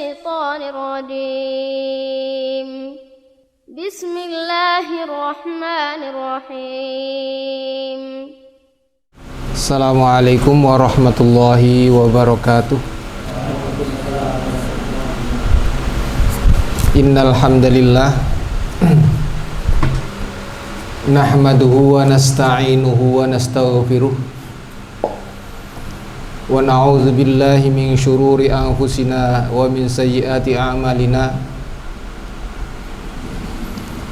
الشيطان الرجيم بسم الله الرحمن الرحيم Assalamualaikum warahmatullahi wabarakatuh. Innal hamdalillah nahmaduhu wa nasta'inuhu wa nastaghfiruh wa na'udzu billahi min syururi anfusina wa min sayyiati a'malina.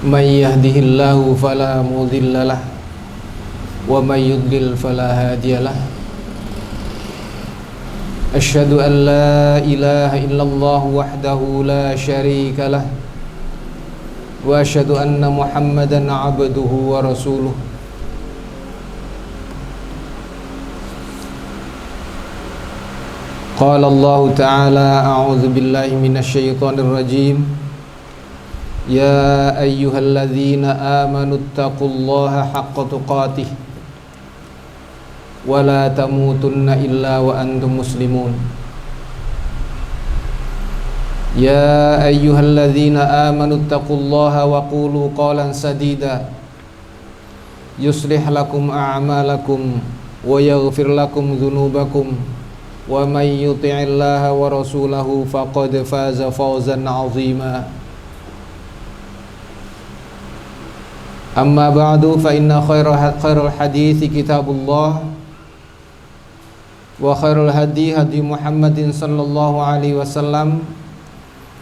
May yahdihillahu fala mudhillalah wa may yudlil fala hadiyalah. Asyhadu an la ilaha illallah wahdahu la syarika lah wa asyhadu anna Muhammadan abduhu wa rasuluh. Qala Allah ta'ala a'udzu billahi minasy syaithanir rajim. Ya ayyuhalladzina amanu taqullaha haqqa tuqatih wa la tamutunna illa wa antum muslimun. Ya ayyuhalladzina amanu taqullaha wa qulu qawlan sadida yuslih lakum a'malakum wa yaghfir lakum dhunubakum wa may yuti'illaha wa rasulahu faqad faza fawzan 'azima. Amma ba'du fa inna khairal hadithi kitabullah wa khairul hadi hadi Muhammadin sallallahu alaihi wasallam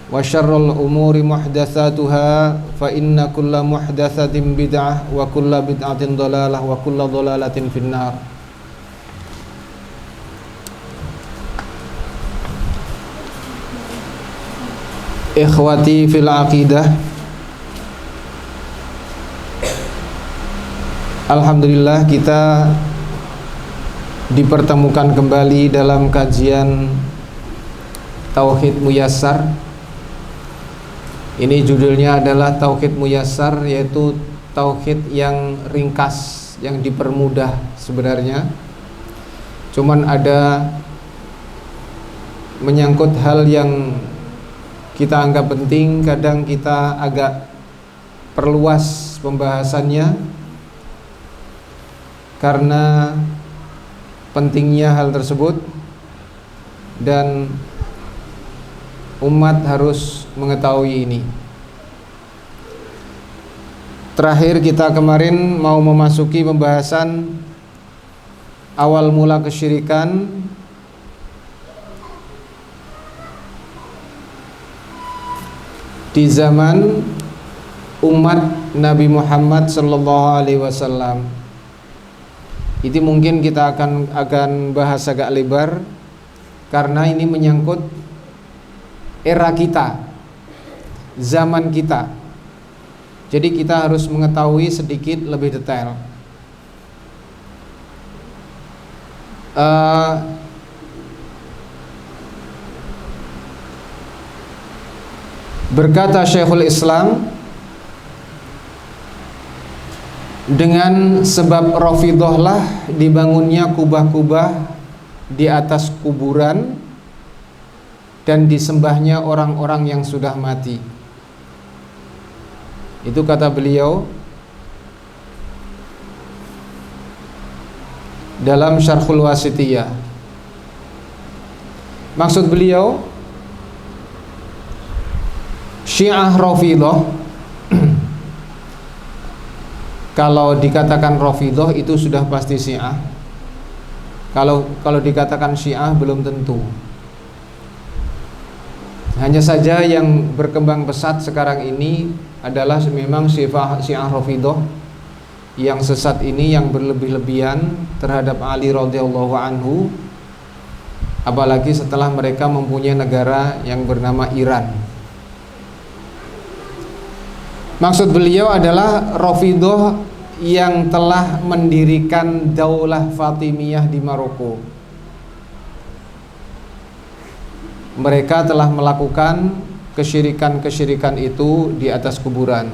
wa syarrul umuri muhdatsatuha fa inna kulla muhdatsatin bid'ah wa kulla bid'atin dhalalah wa kulla dhalalatin finnar. Ikhwati fil aqidah, alhamdulillah kita dipertemukan kembali dalam kajian Tauhid Muyassar. Ini judulnya adalah Tauhid Muyassar, yaitu tauhid yang ringkas, yang dipermudah sebenarnya. Cuman ada menyangkut hal yang kita anggap penting, kadang kita agak perluas pembahasannya karena pentingnya hal tersebut dan umat harus mengetahui ini. Terakhir kita kemarin mau memasuki pembahasan awal mula kesyirikan di zaman umat Nabi Muhammad sallallahu alaihi wasallam. Itu mungkin kita akan bahas agak lebar karena ini menyangkut era kita, zaman kita. Jadi kita harus mengetahui sedikit lebih detail. Berkata Syekhul Islam, dengan sebab Rafidhah lah dibangunnya kubah-kubah di atas kuburan dan disembahnya orang-orang yang sudah mati. Itu kata beliau dalam Syarhul Wasithiyah. Maksud beliau, Syiah Rafidhah kalau dikatakan Rafidhah itu sudah pasti Syiah. Kalau dikatakan Syiah belum tentu. Hanya saja yang berkembang pesat sekarang ini adalah memang Syiah Rafidhah yang sesat ini, yang berlebih-lebihan terhadap Ali radhiyallahu anhu, apalagi setelah mereka mempunyai negara yang bernama Iran. Maksud beliau adalah Rafidhah yang telah mendirikan Daulah Fatimiyah di Maroko. Mereka telah melakukan kesyirikan-kesyirikan itu di atas kuburan.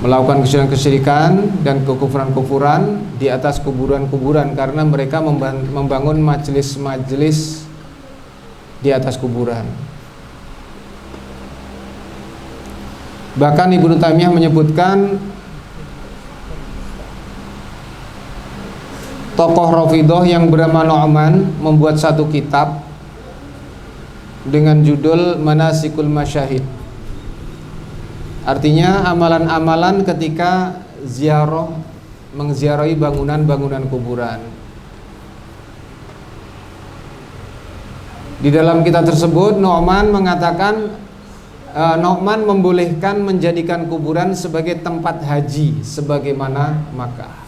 melakukan kesyirikan dan kekufuran-kufuran di atas kuburan-kuburan, karena mereka membangun majelis-majelis di atas kuburan. Bahkan Ibnu Taimiyah menyebutkan tokoh Rafidhah yang bernama Nu'man membuat satu kitab dengan judul Manasikul Masyahid. Artinya amalan-amalan ketika mengziarahi bangunan-bangunan kuburan. Di dalam kitab tersebut Nu'man mengatakan Nu'man membolehkan menjadikan kuburan sebagai tempat haji sebagaimana Makkah.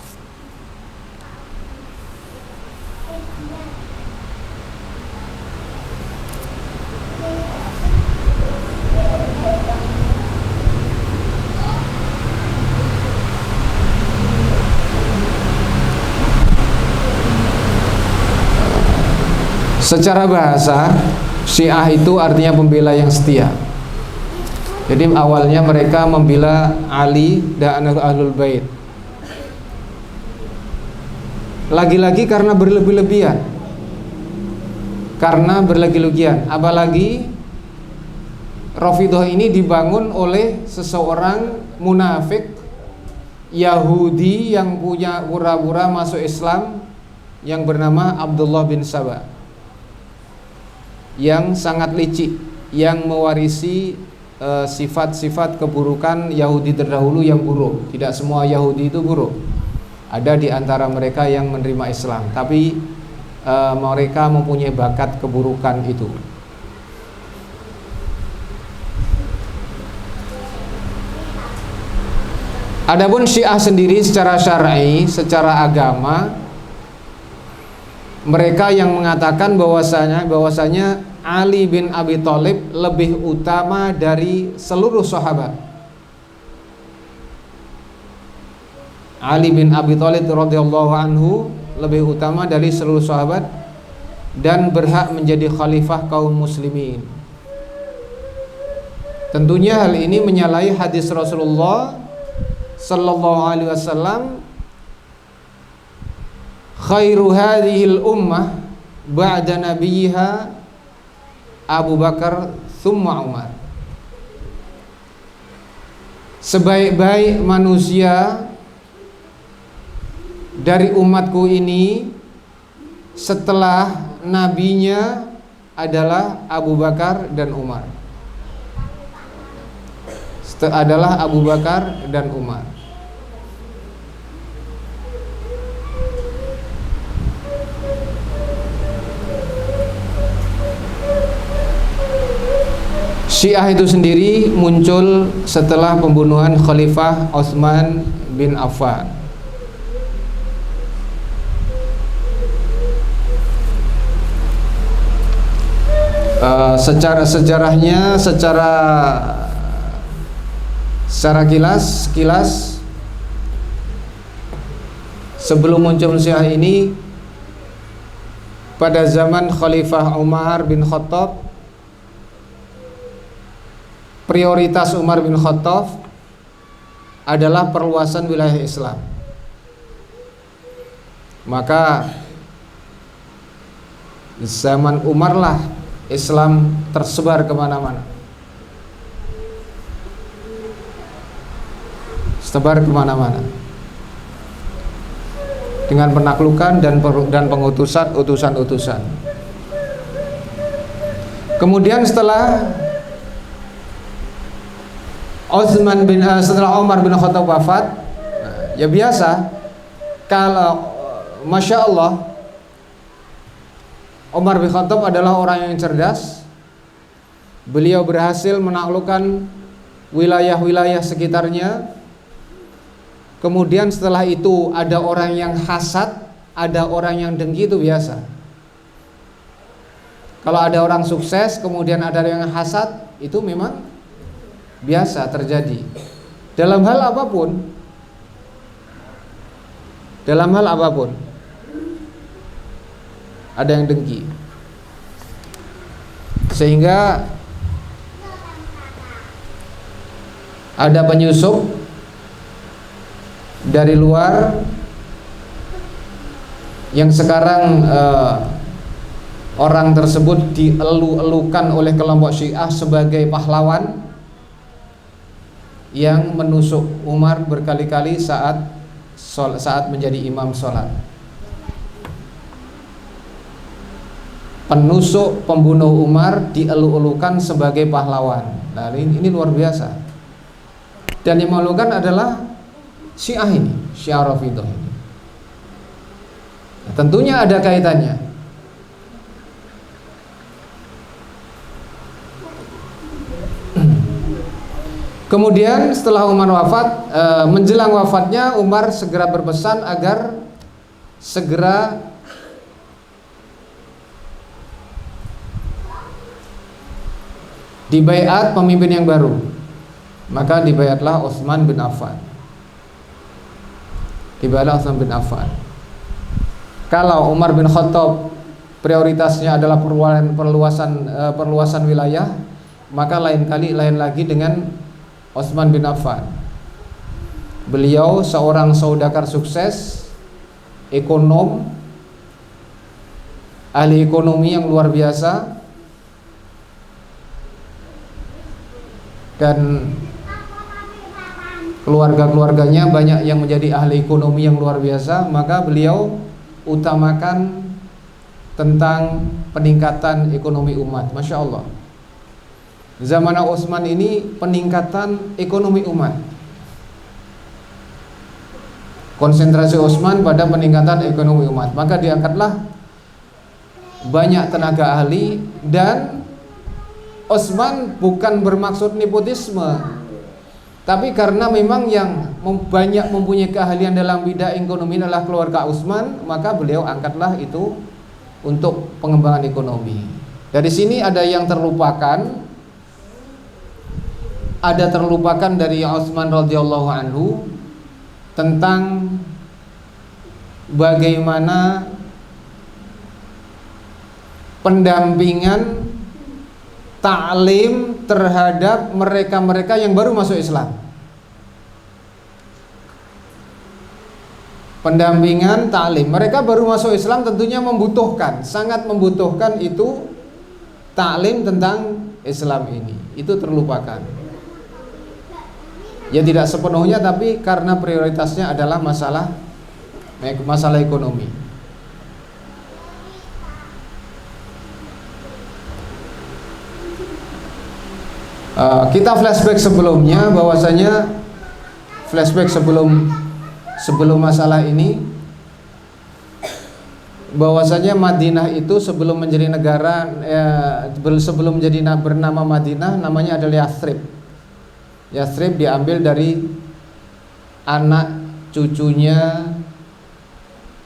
Secara bahasa, Syiah itu artinya pembela yang setia. Jadi awalnya mereka membela Ali dan Ahlul Bait. Lagi-lagi karena berlebih-lebihan. Apalagi Rafidhah ini dibangun oleh seseorang munafik Yahudi yang punya pura-pura masuk Islam, yang bernama Abdullah bin Saba, yang sangat licik, yang mewarisi sifat-sifat keburukan Yahudi terdahulu yang buruk. Tidak semua Yahudi itu buruk. Ada di antara mereka yang menerima Islam, tapi mereka mempunyai bakat keburukan itu. Adapun Syiah sendiri secara syar'i, secara agama, mereka yang mengatakan bahwasanya Ali bin Abi Thalib lebih utama dari seluruh sahabat. Ali bin Abi Thalib radhiyallahu anhu lebih utama dari seluruh sahabat dan berhak menjadi khalifah kaum muslimin. Tentunya hal ini menyalahi hadis Rasulullah sallallahu alaihi wasallam, khairu hadhil ummah ba'da nabiyha Abu Bakar thumma Umar. Sebaik-baik manusia dari umatku ini setelah nabinya adalah Abu Bakar dan Umar. Adalah Abu Bakar dan Umar. Syiah itu sendiri muncul setelah pembunuhan Khalifah Utsman bin Affan. Secara sejarahnya, secara kilas sebelum muncul Syiah ini, pada zaman Khalifah Umar bin Khattab, prioritas Umar bin Khattab adalah perluasan wilayah Islam. Maka zaman Umar lah Islam tersebar kemana-mana, dengan penaklukan dan pengutusan utusan-utusan. Kemudian setelah Umar bin Khattab wafat, ya biasa, kalau Masya Allah, Umar bin Khattab adalah orang yang cerdas. Beliau berhasil menaklukkan wilayah-wilayah sekitarnya. Kemudian setelah itu ada orang yang hasad, ada orang yang dengki, itu biasa. Kalau ada orang sukses kemudian ada yang hasad, itu memang biasa terjadi dalam hal apapun. Ada yang dengki, sehingga ada penyusup dari luar yang sekarang orang tersebut dielu-elukan oleh kelompok Syiah sebagai pahlawan yang menusuk Umar berkali-kali saat menjadi imam sholat. Penusuk pembunuh Umar dielu-elukan sebagai pahlawan. Nah, ini luar biasa. Dan yang memalukan adalah Syiah ini, Syiah Rafidhah ini. Nah, tentunya ada kaitannya. Kemudian setelah Umar wafat, menjelang wafatnya Umar segera berpesan agar segera dibaiat pemimpin yang baru. Maka dibaiatlah Utsman bin Affan. Dibaiatlah Utsman bin Affan. Kalau Umar bin Khattab prioritasnya adalah perluasan wilayah, maka lain lagi dengan Utsman bin Affan. Beliau seorang saudagar sukses, ekonom, ahli ekonomi yang luar biasa, dan keluarganya banyak yang menjadi ahli ekonomi yang luar biasa. Maka beliau utamakan tentang peningkatan ekonomi umat. Masya Allah, zaman Utsman ini peningkatan ekonomi umat. Konsentrasi Utsman pada peningkatan ekonomi umat. Maka diangkatlah banyak tenaga ahli. Dan Utsman bukan bermaksud nepotisme, tapi karena memang yang banyak mempunyai keahlian dalam bidang ekonomi adalah keluarga Utsman, maka beliau angkatlah itu untuk pengembangan ekonomi. Dari sini ada yang terlupakan. Ada terlupakan dari Utsman radhiyallahu anhu tentang bagaimana pendampingan ta'lim terhadap mereka-mereka yang baru masuk Islam. Pendampingan ta'lim, mereka baru masuk Islam tentunya membutuhkan, sangat membutuhkan itu ta'lim tentang Islam ini. Itu terlupakan. Ya tidak sepenuhnya, tapi karena prioritasnya adalah masalah ekonomi. Kita flashback sebelumnya, bahwasanya flashback sebelum masalah ini, bahwasanya Madinah itu sebelum menjadi negara, sebelum menjadi bernama Madinah, namanya adalah Yathrib. Yathrib diambil dari anak cucunya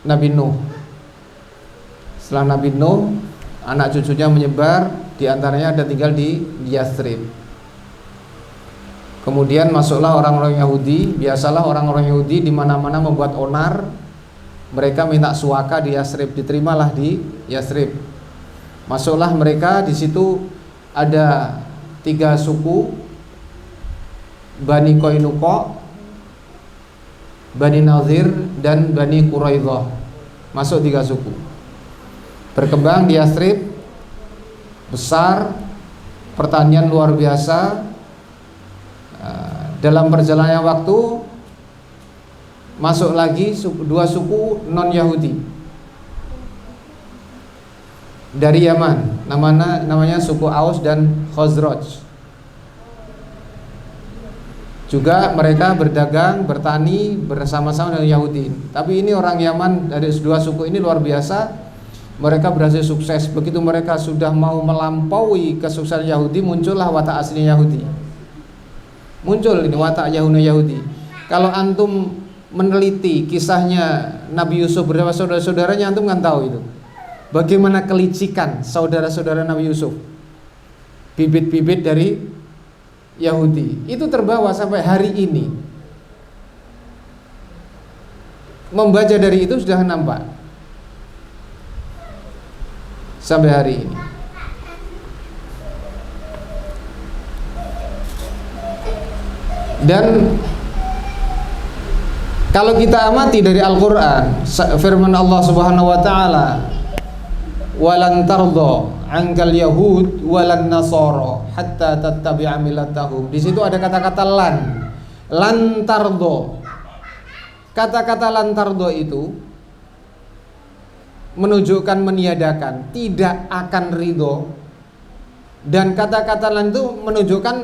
Nabi Nuh. Setelah Nabi Nuh, anak cucunya menyebar, diantaranya ada tinggal di Yathrib. Kemudian masuklah orang-orang Yahudi. Biasalah orang-orang Yahudi di mana-mana membuat onar. Mereka minta suaka di Yathrib, diterimalah di Yathrib. Masuklah mereka, di situ ada 3 suku, Bani Qainuqa, Bani Nadhir, dan Bani Quraidah. Masuk 3 suku. Berkembang di Yathrib, besar, pertanian luar biasa. Dalam perjalanan waktu masuk lagi 2 suku non Yahudi dari Yaman, namanya suku Aus dan Khazraj. Juga mereka berdagang, bertani bersama-sama dengan Yahudi. Tapi ini orang Yaman dari 2 suku ini luar biasa. Mereka berhasil sukses. Begitu mereka sudah mau melampaui kesuksesan Yahudi, muncullah watak asli Yahudi. Muncul ini watak Yahudi. Kalau antum meneliti kisahnya Nabi Yusuf bersama saudara-saudaranya, antum kan tahu itu. Bagaimana kelicikan saudara-saudara Nabi Yusuf. Bibit-bibit dari Yahudi itu terbawa sampai hari ini. Membaca dari itu sudah nampak sampai hari ini. Dan Kalau kita amati dari Al-Qur'an, firman Allah Subhanahu wa taala, "Walan tardha 'ankal yahud walan nasara hatta tattabi'a millatahum." Di situ ada kata-kata lan. Lan tardha. Kata-kata lan tardha itu menunjukkan meniadakan, tidak akan ridho. Dan kata-kata lan itu menunjukkan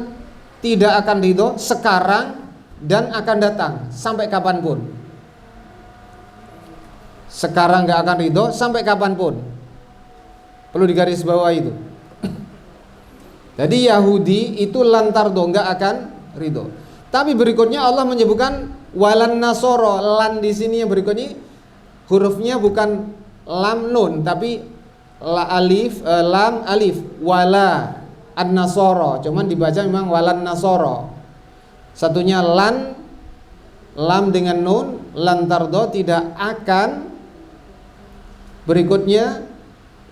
tidak akan ridho sekarang dan akan datang sampai kapanpun. Sekarang gak akan ridho sampai kapanpun. Perlu digarisbawahi itu. Jadi Yahudi itu lantardo, gak akan ridho. Tapi berikutnya Allah menyebutkan walan nasoro. Lan di sini yang berikutnya hurufnya bukan lam nun tapi lam alif wala an nasoro. Cuman dibaca memang walan nasoro. Satunya lan, lam dengan nun, lantardo tidak akan. Berikutnya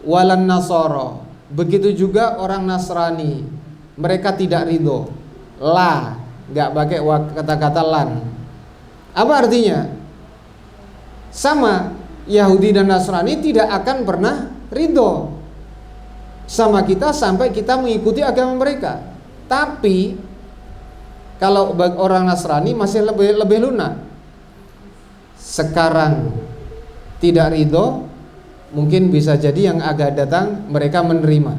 walan nasoro. Begitu juga orang Nasrani, mereka tidak ridho. La, nggak pakai kata-kata lan. Apa artinya? Sama, Yahudi dan Nasrani tidak akan pernah ridho sama kita sampai kita mengikuti agama mereka. Tapi kalau orang Nasrani masih lebih lunak. Sekarang tidak ridho, mungkin bisa jadi yang agak datang mereka menerima.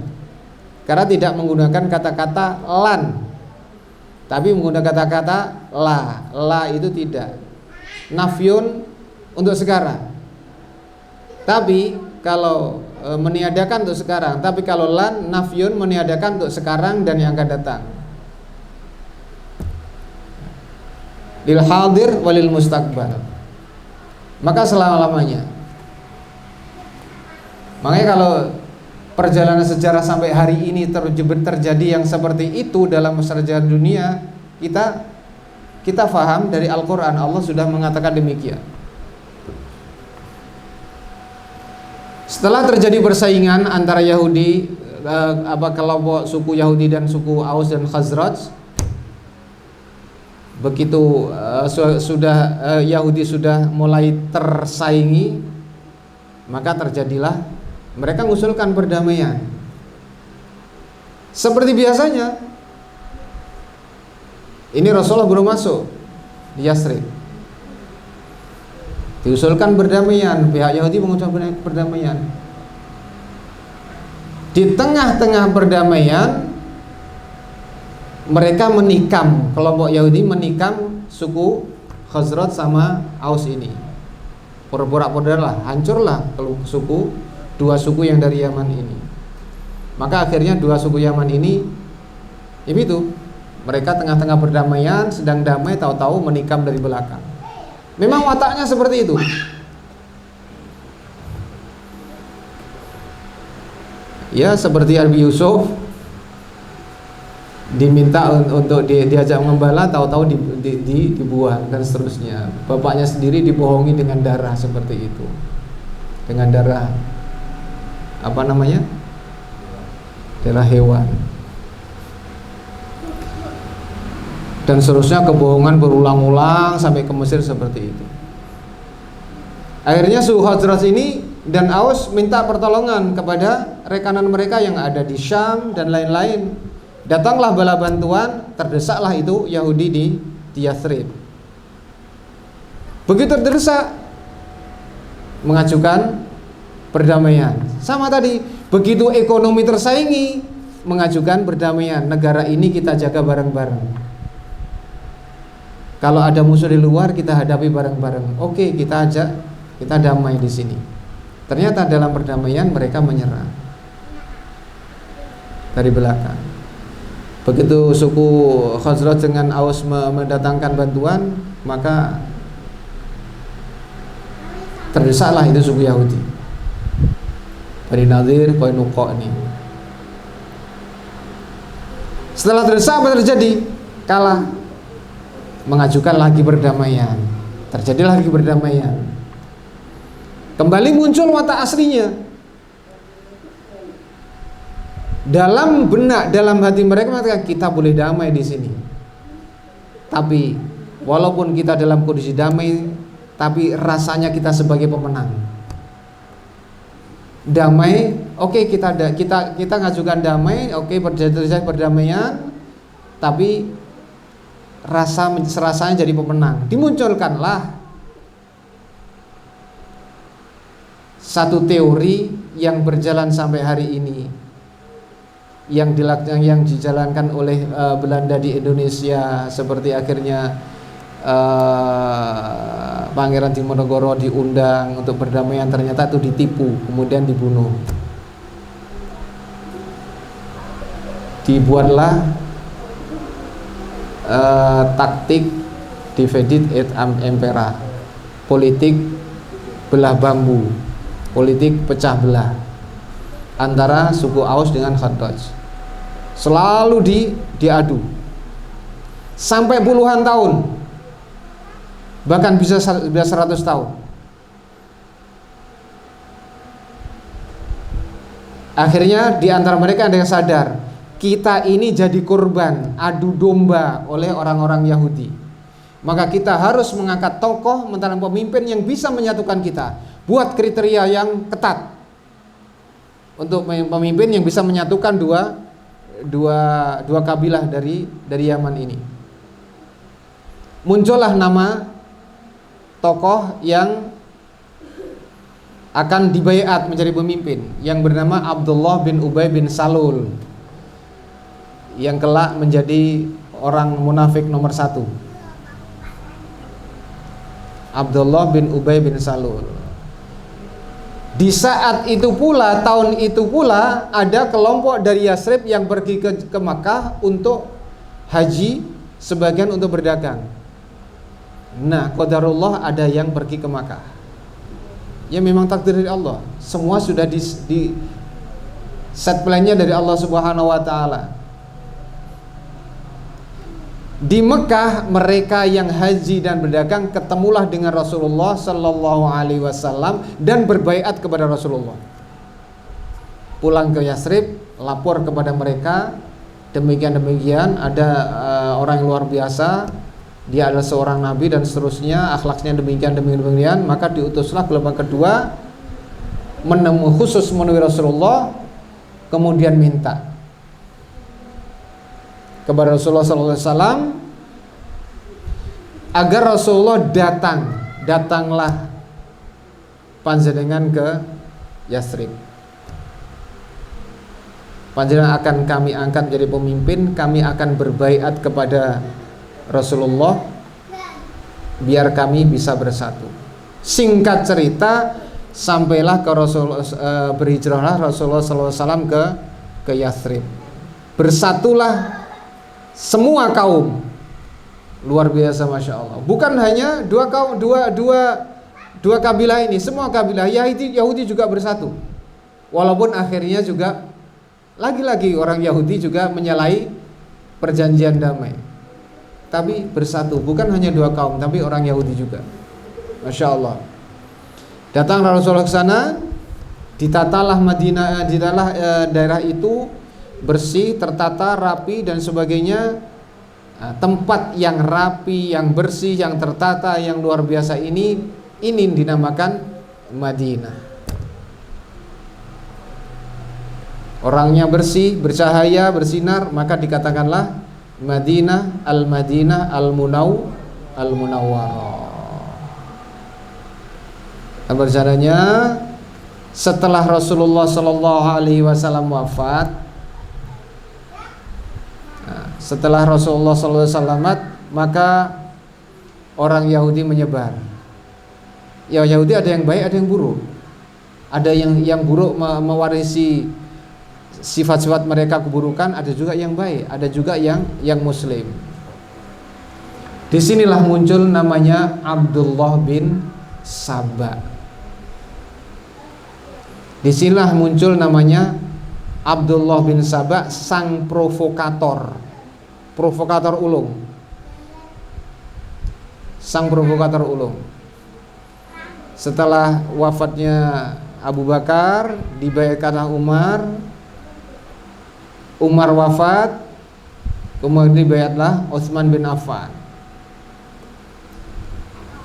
Karena tidak menggunakan kata-kata lan, tapi menggunakan kata-kata la. La itu tidak. Nafyun untuk sekarang. Tapi kalau meniadakan untuk sekarang. Tapi kalau lan, nafyun meniadakan untuk sekarang dan yang akan datang. Lil hadir walil mustaqbal. Maka selama-lamanya. Makanya kalau perjalanan sejarah sampai hari ini terjadi yang seperti itu dalam sejarah dunia, kita faham dari Al-Qur'an, Allah sudah mengatakan demikian. Setelah terjadi persaingan antara Yahudi, kelompok suku Yahudi dan suku Aus dan Khazraj, begitu Yahudi sudah mulai tersaingi, maka terjadilah mereka mengusulkan perdamaian. Seperti biasanya, ini Rasulullah belum masuk di Yasrib, diusulkan perdamaian, pihak Yahudi mengusulkan perdamaian. Di tengah-tengah perdamaian, mereka menikam, kelompok Yahudi menikam suku Khazraj sama Aus ini. Pura-pura lah, hancurlah dua suku yang dari Yaman ini. Maka akhirnya dua suku Yaman ini itu mereka tengah-tengah perdamaian, sedang damai, tahu-tahu menikam dari belakang. Memang wataknya seperti itu. Ya, seperti Nabi Yusuf diminta untuk diajak mengembala, tahu-tahu dibuang dan seterusnya. Bapaknya sendiri dibohongi dengan darah seperti itu, dengan darah darah hewan dan seterusnya. Kebohongan berulang-ulang sampai ke Mesir seperti itu. Akhirnya suku Khazraj ini dan Aus minta pertolongan kepada rekanan mereka yang ada di Syam dan lain-lain. Datanglah bala bantuan, terdesaklah itu Yahudi di Yathrib. Begitu terdesak, mengajukan perdamaian. Sama tadi, begitu ekonomi tersaingi, mengajukan perdamaian. Negara ini kita jaga bareng-bareng. Kalau ada musuh di luar, kita hadapi bareng-bareng. Oke, kita damai di sini. Ternyata dalam perdamaian mereka menyerang dari belakang. Begitu suku Khazraj dengan Aus mendatangkan bantuan, maka terdesaklah itu suku Yahudi. Bani Nadir, Qainuqa ini. Setelah terdesak, apa terjadi? Kalah. Mengajukan lagi perdamaian. Terjadi lagi perdamaian. Kembali muncul watak aslinya. Dalam benak, dalam hati mereka mengatakan kita boleh damai di sini. Tapi walaupun kita dalam kondisi damai, tapi rasanya kita sebagai pemenang. Damai, oke, kita ngajukan damai, oke, terjadi perdamaian, tapi rasanya jadi pemenang. Dimunculkanlah satu teori yang berjalan sampai hari ini, yang dijalankan oleh Belanda di Indonesia, seperti akhirnya Pangeran Diponegoro diundang untuk perdamaian, ternyata itu ditipu, kemudian dibunuh. Dibuatlah taktik divided et impera, politik belah bambu, politik pecah belah antara suku Aus dengan Khadraj. Selalu diadu sampai puluhan tahun, bahkan bisa 100 tahun. Akhirnya di antara mereka ada yang sadar, kita ini jadi korban adu domba oleh orang-orang Yahudi. Maka kita harus mengangkat tokoh, mentara pemimpin yang bisa menyatukan kita. Buat kriteria yang ketat untuk pemimpin yang bisa menyatukan dua kabilah dari Yaman ini. Muncullah nama tokoh yang akan dibaiat menjadi pemimpin, yang bernama Abdullah bin Ubay bin Salul, yang kelak menjadi orang munafik nomor 1. Abdullah bin Ubay bin Salul. Di saat itu pula, tahun itu pula, ada kelompok dari Yasrib yang pergi ke Makkah untuk haji, sebagian untuk berdagang. Nah, qadarullah, ada yang pergi ke Makkah. Ya memang takdir dari Allah. Semua sudah di set plan-nya dari Allah Subhanahu wa taala. Di Mekah mereka yang haji dan berdagang ketemulah dengan Rasulullah sallallahu alaihi wasallam dan berbaiat kepada Rasulullah. Pulang ke Yasrib, lapor kepada mereka, demikian ada orang yang luar biasa, dia adalah seorang nabi dan seterusnya, akhlaknya demikian. Maka diutuslah gelombang kedua khusus menemui Rasulullah, kemudian minta kepada Rasulullah SAW agar Rasulullah datanglah panjenengan ke Yasrib. Panjenengan akan kami angkat menjadi pemimpin, kami akan berbaiat kepada Rasulullah biar kami bisa bersatu. Singkat cerita, sampailah ke berhijrahlah Rasulullah SAW ke Yasrib. Bersatulah semua kaum, luar biasa, masya Allah. Bukan hanya dua kabilah ini, semua kabilah Yahudi juga bersatu. Walaupun akhirnya juga lagi-lagi orang Yahudi juga menyalahi perjanjian damai, tapi bersatu. Bukan hanya dua kaum, tapi orang Yahudi juga, masya Allah. Datang Rasulullah ke sana, ditatalah Madinah, ditatalah daerah itu bersih, tertata, rapi dan sebagainya. Tempat yang rapi, yang bersih, yang tertata, yang luar biasa ini dinamakan Madinah. Orangnya bersih, bercahaya, bersinar, maka dikatakanlah Madinah al-Munawwarah. Berjalannya setelah Rasulullah sallallahu alaihi wasallam wafat, setelah Rasulullah sallallahu alaihi wasallam, maka orang Yahudi menyebar. Ya, Yahudi ada yang baik, ada yang buruk. Ada yang buruk mewarisi sifat-sifat mereka, keburukan, ada juga yang baik, ada juga yang muslim. Disinilah muncul namanya Abdullah bin Saba. Disinilah muncul namanya Abdullah bin Saba, sang provokator ulung. Sang provokator ulung. Setelah wafatnya Abu Bakar, dibaiatkanlah Umar wafat, kemudian dibaiatlah Utsman bin Affan.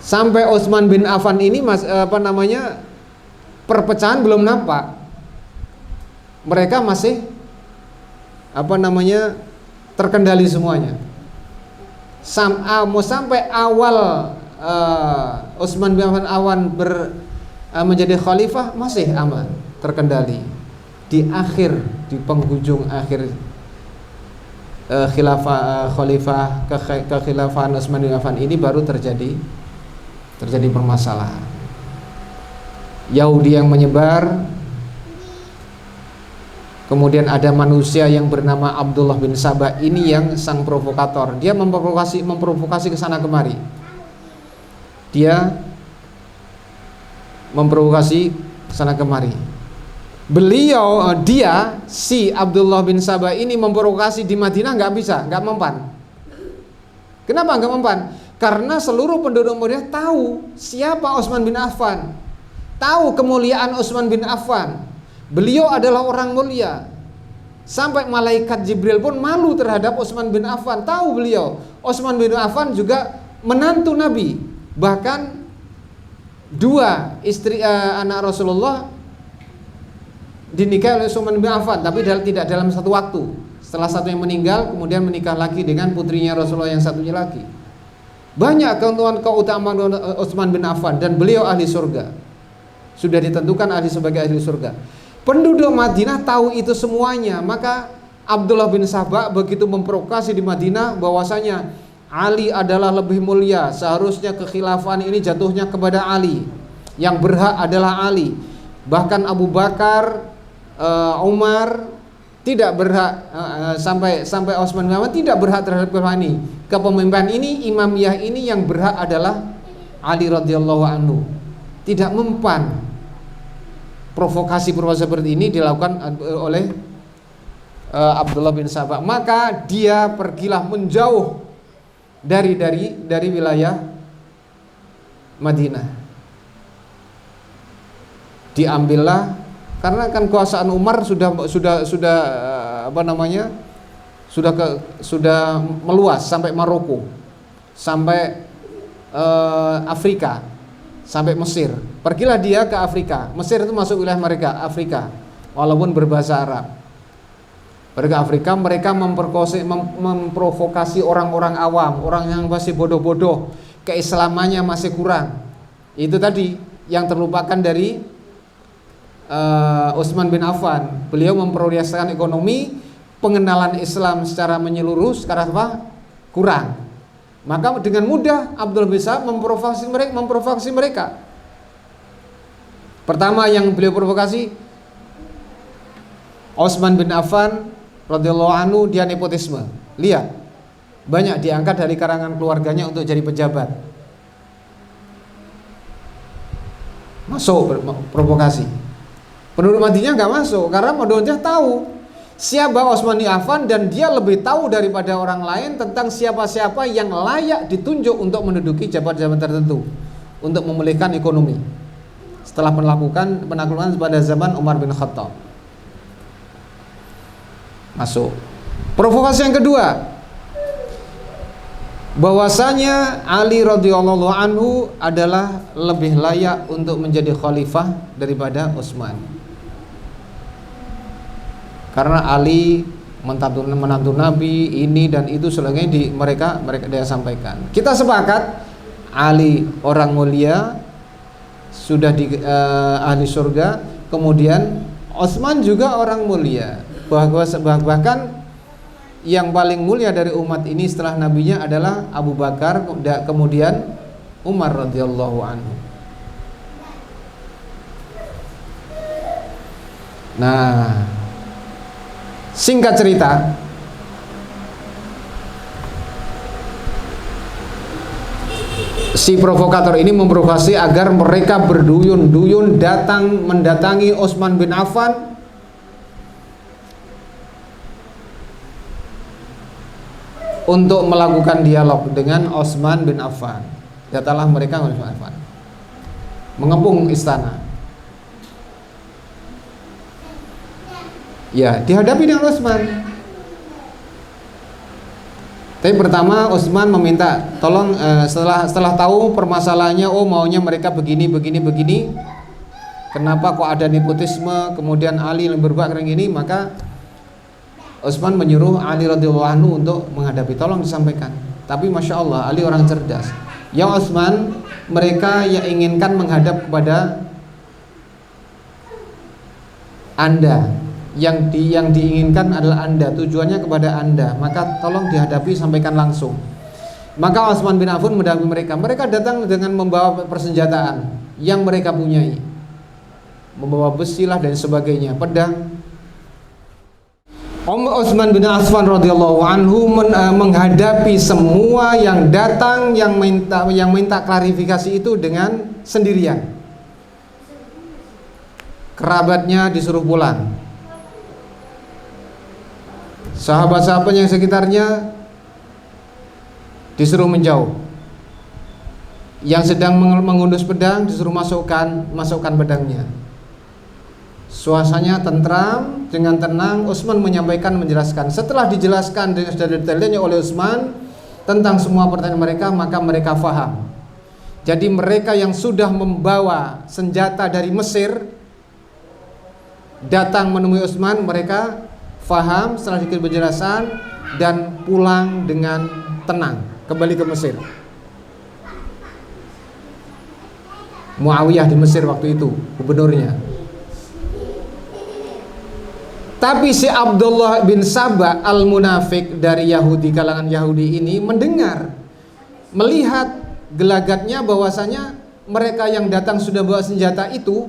Sampai Utsman bin Affan ini perpecahan belum nampak. Mereka masih terkendali semuanya. Sampai awal Utsman bin Affan menjadi khalifah masih aman, terkendali. Di penghujung akhir kekhilafahan Utsman bin Affan ini baru terjadi permasalahan. Yahudi yang menyebar, kemudian ada manusia yang bernama Abdullah bin Saba, ini yang sang provokator. Dia memprovokasi ke sana kemari. Dia memprovokasi ke sana kemari. Si Abdullah bin Saba ini memprovokasi di Madinah nggak mempan. Kenapa nggak mempan? Karena seluruh penduduk Madinah tahu siapa Utsman bin Affan, tahu kemuliaan Utsman bin Affan. Beliau adalah orang mulia. Sampai malaikat Jibril pun malu terhadap Utsman bin Affan. Tahu beliau, Utsman bin Affan juga menantu Nabi. Bahkan dua istri anak Rasulullah dinikahi oleh Utsman bin Affan, tapi tidak dalam satu waktu. Setelah satunya meninggal, kemudian menikah lagi dengan putrinya Rasulullah yang satunya lagi. Banyak keutamaan Utsman bin Affan, dan beliau ahli surga. Sudah ditentukan sebagai ahli surga. Penduduk Madinah tahu itu semuanya. Maka Abdullah bin Saba begitu memprovokasi di Madinah bahwasanya Ali adalah lebih mulia, seharusnya kekhilafahan ini jatuhnya kepada Ali, yang berhak adalah Ali. Bahkan Abu Bakar, Umar tidak berhak, sampai Utsman bin Affan tidak berhak terhadap kepemimpinan ini. Imamiyah ini yang berhak adalah Ali radhiyallahu anhu. Tidak mempan provokasi seperti ini dilakukan oleh Abdullah bin Saba. Maka dia pergilah menjauh dari wilayah Madinah. Diambillah, karena kan kekuasaan Umar sudah meluas sampai Maroko, sampai Afrika, sampai Mesir. Pergilah dia ke Afrika. Mesir itu masuk wilayah mereka, Afrika, walaupun berbahasa Arab. Pergi ke Afrika, mereka memprovokasi orang-orang awam, orang yang masih bodoh-bodoh, keislamannya masih kurang. Itu tadi yang terlupakan dari Utsman bin Affan. Beliau memprioritaskan ekonomi, pengenalan Islam secara menyeluruh sekarang kurang. Maka dengan mudah Abdullah bin Saba memprovokasi mereka. Pertama yang beliau provokasi, Utsman bin Affan radhiyallahu anhu, dia nepotisme. Lihat, banyak diangkat dari karangan keluarganya untuk jadi pejabat. Masuk provokasi. Penduduk Madinah nggak masuk karena penduduknya tahu siapa Utsman bin Affan, dan dia lebih tahu daripada orang lain tentang siapa-siapa yang layak ditunjuk untuk menduduki jabatan-jabatan tertentu untuk memulihkan ekonomi setelah melakukan penaklukan pada zaman Umar bin Khattab. Masuk. Provokasi yang kedua, bahwasanya Ali radhiyallahu anhu adalah lebih layak untuk menjadi khalifah daripada Utsman. Karena Ali menantu Nabi, ini dan itu selagi mereka dia sampaikan. Kita sepakat Ali orang mulia, sudah di ahli surga. Kemudian Utsman juga orang mulia. Bahkan yang paling mulia dari umat ini setelah nabinya adalah Abu Bakar, kemudian Umar radhiyallahu anhu. Nah, singkat cerita, si provokator ini memprovokasi agar mereka berduyun-duyun mendatangi Utsman bin Affan untuk melakukan dialog dengan Utsman bin Affan. Datanglah mereka Utsman bin Affan, mengepung istana. Ya, dihadapi dengan Utsman. Tapi pertama Utsman meminta tolong, setelah tahu permasalahannya, oh maunya mereka begini, kenapa kok ada nepotisme, kemudian Ali yang berbuat kayak gini, maka Utsman menyuruh Ali radhiyallahu anhu untuk menghadapi, tolong disampaikan. Tapi masya Allah Ali orang cerdas. Ya Utsman, mereka yang inginkan menghadap kepada Anda, yang diinginkan adalah Anda, tujuannya kepada Anda, maka tolong dihadapi, sampaikan langsung. Maka Utsman bin Affan mendampingi mereka. Mereka datang dengan membawa persenjataan yang mereka punyai, membawa besi lah dan sebagainya, pedang. Utsman bin Affan radhiyallahu anhu menghadapi semua yang datang yang minta klarifikasi itu dengan sendirian. Kerabatnya disuruh pulang, sahabat-sahabat yang sekitarnya disuruh menjauh. Yang sedang mengundus pedang disuruh masukkan pedangnya. Suasananya tentram, dengan tenang Utsman menjelaskan. Setelah dijelaskan dengan detailnya oleh Utsman tentang semua pertanyaan mereka, maka mereka faham. Jadi mereka yang sudah membawa senjata dari Mesir datang menemui Utsman, mereka faham setelah dikasih penjelasan dan pulang dengan tenang kembali ke Mesir. Muawiyah di Mesir waktu itu gubernurnya. Tapi si Abdullah bin Sabah al-Munafik dari Yahudi, kalangan Yahudi ini mendengar, melihat gelagatnya bahwasanya mereka yang datang sudah bawa senjata itu,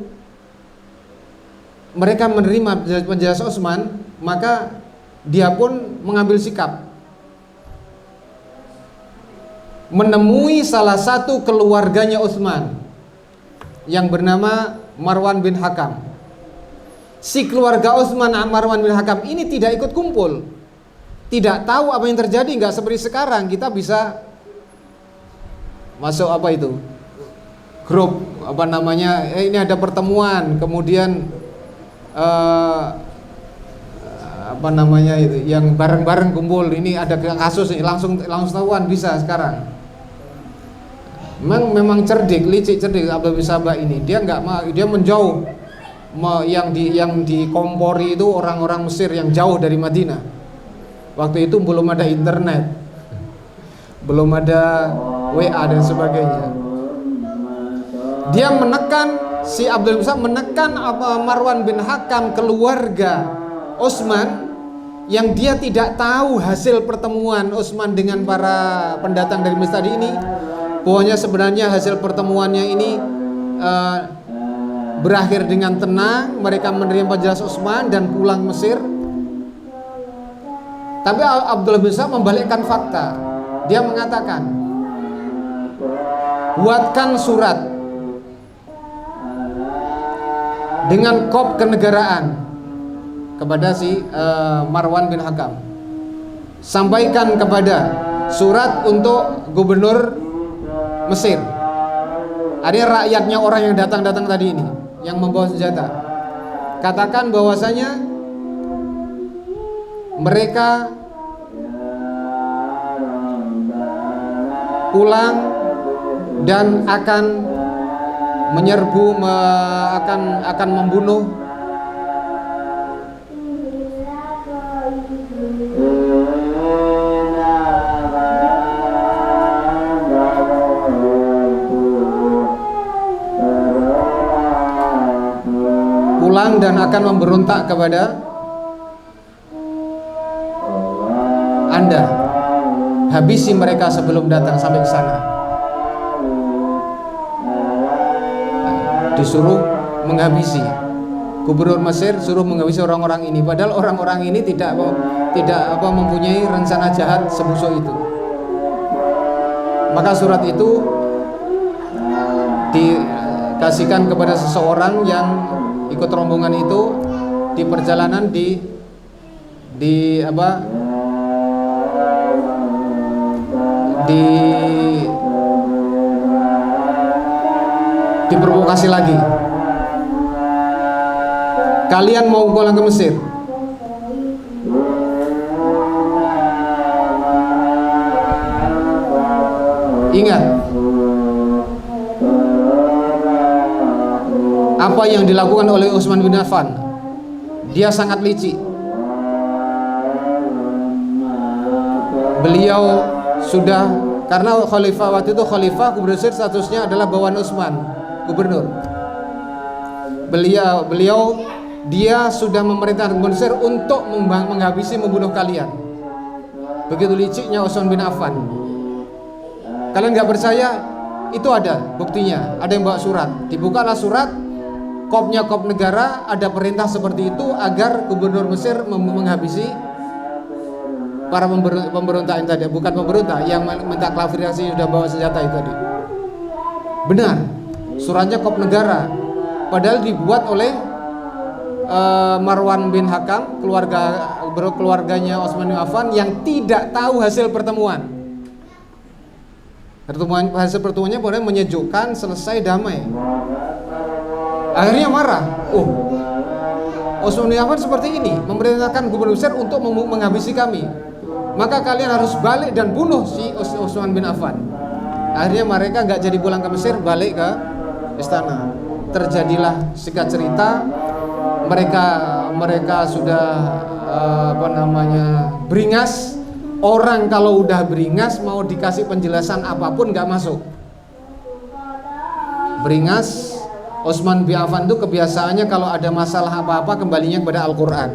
mereka menerima penjelasan Utsman, maka dia pun mengambil sikap, menemui salah satu keluarganya Utsman yang bernama Marwan bin Hakam. Si keluarga Utsman Marwan bin Hakam ini tidak ikut kumpul, tidak tahu apa yang terjadi. Nggak seperti sekarang kita bisa masuk grup ini ada pertemuan, kemudian yang bareng-bareng kumpul, ini ada kasus ini, langsung tahuan bisa sekarang. Memang licik cerdik Abdullah bin Sabah ini. Dia menjauh. Yang dikompori itu orang-orang Mesir yang jauh dari Madinah. Waktu itu belum ada internet, belum ada WA dan sebagainya. Dia si Abdul bin Sabah menekan Marwan bin Hakam, keluarga Utsman, yang dia tidak tahu hasil pertemuan Utsman dengan para pendatang dari Mesir tadi ini. Pokoknya sebenarnya hasil pertemuannya ini berakhir dengan tenang, mereka menerima penjelasan Utsman dan pulang Mesir. Tapi Abdullah bin Sabah membalikkan fakta. Dia mengatakan, buatkan surat dengan kop kenegaraan kepada si Marwan bin Hakam. Sampaikan kepada surat untuk gubernur Mesir. Ada rakyatnya, orang yang datang tadi ini, yang membawa senjata. Katakan bahwasanya mereka pulang dan akan menyerbu, akan membunuh dan akan memberontak kepada Anda. Habisi mereka sebelum datang sampai ke sana. Disuruh menghabisi. Gubernur Mesir suruh menghabisi orang-orang ini, padahal orang-orang ini tidak mempunyai rencana jahat sebusuk itu. Maka surat itu dikasihkan kepada seseorang yang ikut rombongan itu di perjalanan diprovokasi lagi. Kalian mau pulang ke Mesir? apa yang dilakukan oleh Utsman bin Affan. Dia sangat licik. Beliau sudah, karena khalifah waktu itu, khalifah gubernur Mesir statusnya adalah bawahan Utsman, gubernur. Dia sudah memerintahkan gubernur Mesir untuk menghabisi, membunuh kalian. Begitu liciknya Utsman bin Affan. Kalian nggak percaya? Itu ada buktinya. Ada yang bawa surat. Dibukalah surat, kopnya kop negara, ada perintah seperti itu agar gubernur Mesir menghabisi para pemberontak yang tadi. Bukan pemberontak, yang minta klarifikasi sudah bawa senjata itu tadi. Benar, suratnya kop negara. Padahal dibuat oleh Marwan bin Hakam, keluarganya Utsman bin Affan, yang tidak tahu hasil pertemuan. Hasil pertemuannya boleh menyejukkan, selesai, damai. Akhirnya marah. Utsman bin Affan seperti ini, memerintahkan gubernur Mesir untuk menghabisi kami. Maka kalian harus balik dan bunuh si Utsman bin Affan. Akhirnya mereka nggak jadi pulang ke Mesir, balik ke istana. Terjadilah, singkat cerita, mereka sudah beringas. Orang kalau udah beringas mau dikasih penjelasan apapun nggak masuk. Beringas. Utsman bin Affan itu kebiasaannya kalau ada masalah apa-apa kembalinya kepada Al-Quran.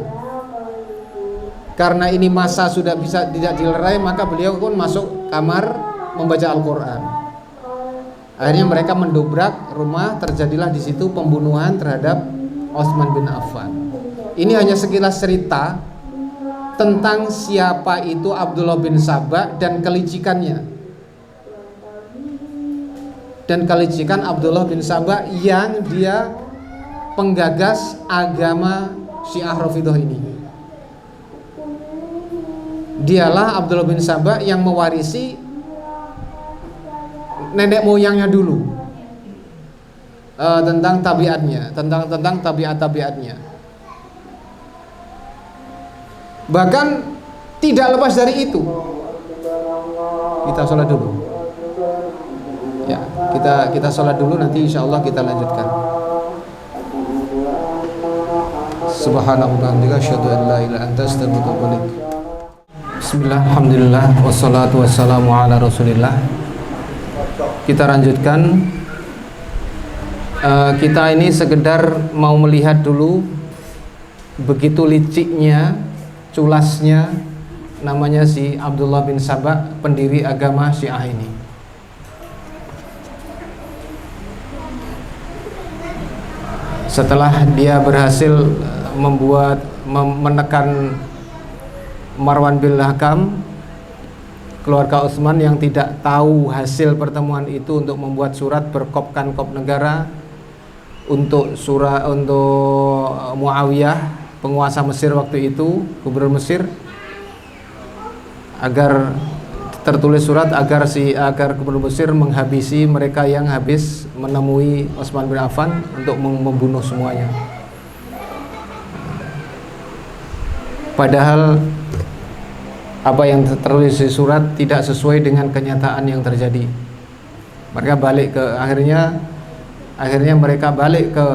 Karena ini masa sudah bisa tidak dilerai, maka beliau pun masuk kamar membaca Al-Quran. Akhirnya mereka mendobrak rumah, terjadilah di situ pembunuhan terhadap Utsman bin Affan. Ini hanya sekilas cerita tentang siapa itu Abdullah bin Sabah dan kelicikannya. Dan kelicikan Abdullah bin Sabah yang dia penggagas agama Syiah Rafidhah ini. Dialah Abdullah bin Sabah yang mewarisi nenek moyangnya dulu, tentang tabiatnya, tentang tabiat-tabiatnya. Bahkan tidak lepas dari itu. Kita sholat dulu. Ya, kita sholat dulu, nanti insya Allah kita lanjutkan. Subhanallah, asyhadu an la ilaha illa anta, astaghfiruka wa atubu ilaik. Bismillah, alhamdulillah, wassalatu wassalamu ala rasulillah. Kita lanjutkan. Kita ini sekedar mau melihat dulu begitu liciknya, culasnya, namanya si Abdullah bin Sabah, pendiri agama Syiah ini. Setelah dia berhasil menekan Marwan bin Hakam, keluarga Utsman yang tidak tahu hasil pertemuan itu, untuk membuat surat berkopkan kop negara untuk Muawiyah, penguasa Mesir waktu itu, gubernur Mesir, agar tertulis surat agar gubernur Mesir menghabisi mereka yang habis menemui Utsman bin Affan untuk membunuh semuanya. Padahal apa yang tertulis di surat tidak sesuai dengan kenyataan yang terjadi. Mereka balik ke akhirnya mereka balik ke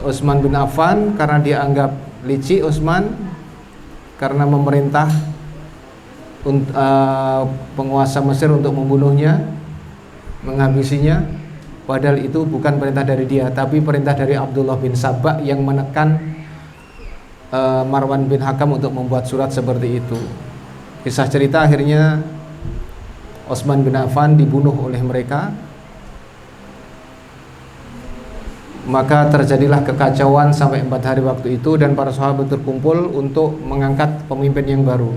Utsman bin Affan karena dia anggap licik Utsman karena memerintah penguasa Mesir untuk membunuhnya, menghabisinya. Padahal itu bukan perintah dari dia, tapi perintah dari Abdullah bin Sabah yang menekan Marwan bin Hakam untuk membuat surat seperti itu. Kisah cerita, akhirnya Utsman bin Affan dibunuh oleh mereka. Maka terjadilah kekacauan sampai 4 hari waktu itu, dan para sahabat berkumpul untuk mengangkat pemimpin yang baru,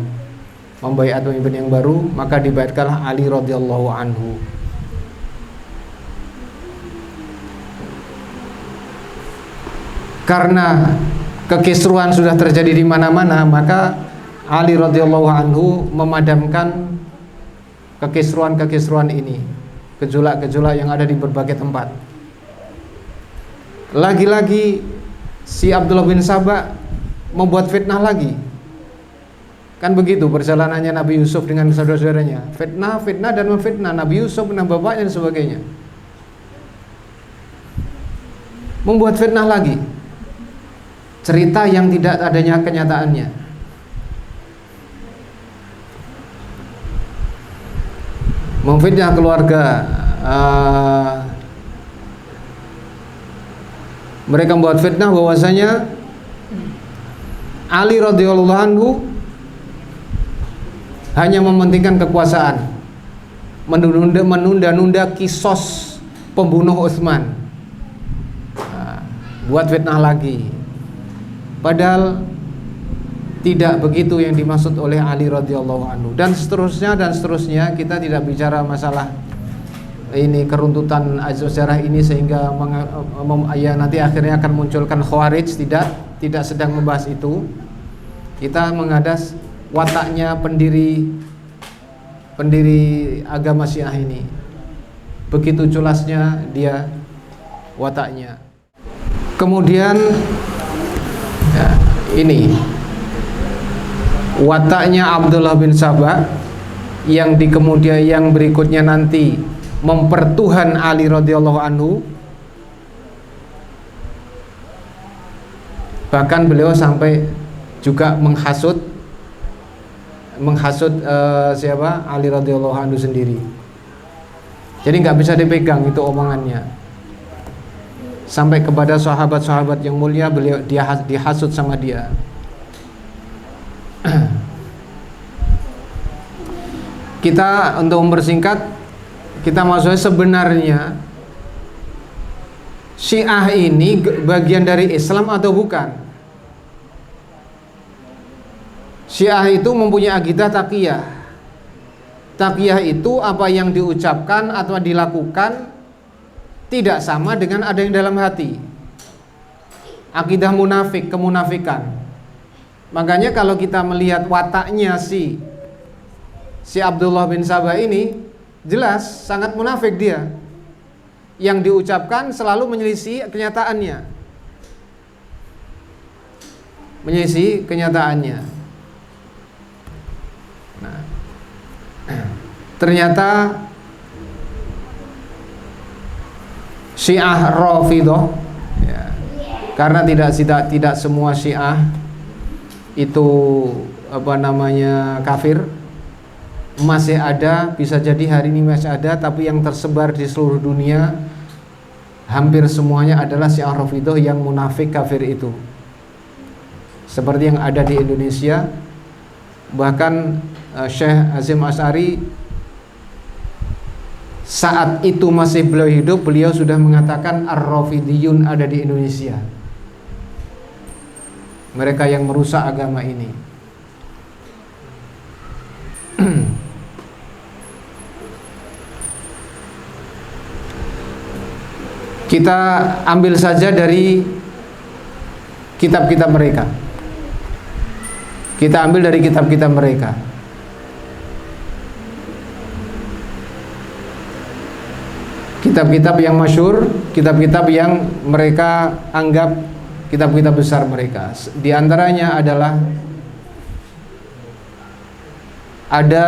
membaiat pemimpin yang baru. Maka dibaiatkanlah Ali radhiyallahu anhu. Karena kekisruhan sudah terjadi di mana-mana, maka Ali radhiyallahu anhu memadamkan kekisruhan ini, gejolak-gejolak yang ada di berbagai tempat. Lagi-lagi si Abdullah bin Sabah membuat fitnah lagi. Kan begitu perjalanannya Nabi Yusuf dengan saudara-saudaranya, fitnah dan memfitnah Nabi Yusuf dan bapaknya dan sebagainya. membuat fitnah lagi, cerita yang tidak adanya kenyataannya. Memfitnah keluarga, mereka membuat fitnah bahwasanya Ali radhiyallahu anhu hanya mementingkan kekuasaan, menunda-nunda kisos pembunuh Utsman, buat fitnah lagi. Padahal tidak begitu yang dimaksud oleh Ali radhiyallahu anhu, dan seterusnya. Kita tidak bicara masalah ini keruntutan sejarah ini sehingga ya nanti akhirnya akan munculkan Khawarij, tidak sedang membahas itu. Kita mengadas wataknya pendiri agama Syiah ini. Begitu culasnya dia wataknya. Kemudian ya, ini wataknya Abdullah bin Sabah yang berikutnya nanti mempertuhan Ali radhiyallahu anhu. Bahkan beliau sampai juga menghasut siapa? Ali radhiyallahu anhu sendiri. Jadi nggak bisa dipegang itu omongannya. Sampai kepada sahabat-sahabat yang mulia beliau dihasut sama dia. Kita untuk mempersingkat, kita maksudnya sebenarnya Syiah ini bagian dari Islam atau bukan? Syiah itu mempunyai akidah taqiyah. Taqiyah itu apa yang diucapkan atau dilakukan tidak sama dengan ada yang dalam hati. Akidah munafik, kemunafikan. Makanya kalau kita melihat wataknya si Abdullah bin Sabah ini, jelas sangat munafik dia. Yang diucapkan selalu menyelisih kenyataannya. Menyelisih kenyataannya. Nah, ternyata Syiah Rafidhah ya, karena tidak semua Syiah itu kafir, masih ada, bisa jadi hari ini masih ada, tapi yang tersebar di seluruh dunia hampir semuanya adalah Syiah Rafidhah yang munafik kafir itu, seperti yang ada di Indonesia. Bahkan Syekh Hasyim Asy'ari saat itu masih beliau hidup, beliau sudah mengatakan Ar-Rafidiyun ada di Indonesia, mereka yang merusak agama ini. Kita ambil saja dari kitab-kitab mereka. Kita ambil dari kitab-kitab mereka. Kitab-kitab yang masyhur, kitab-kitab yang mereka anggap kitab-kitab besar mereka. Di antaranya adalah ada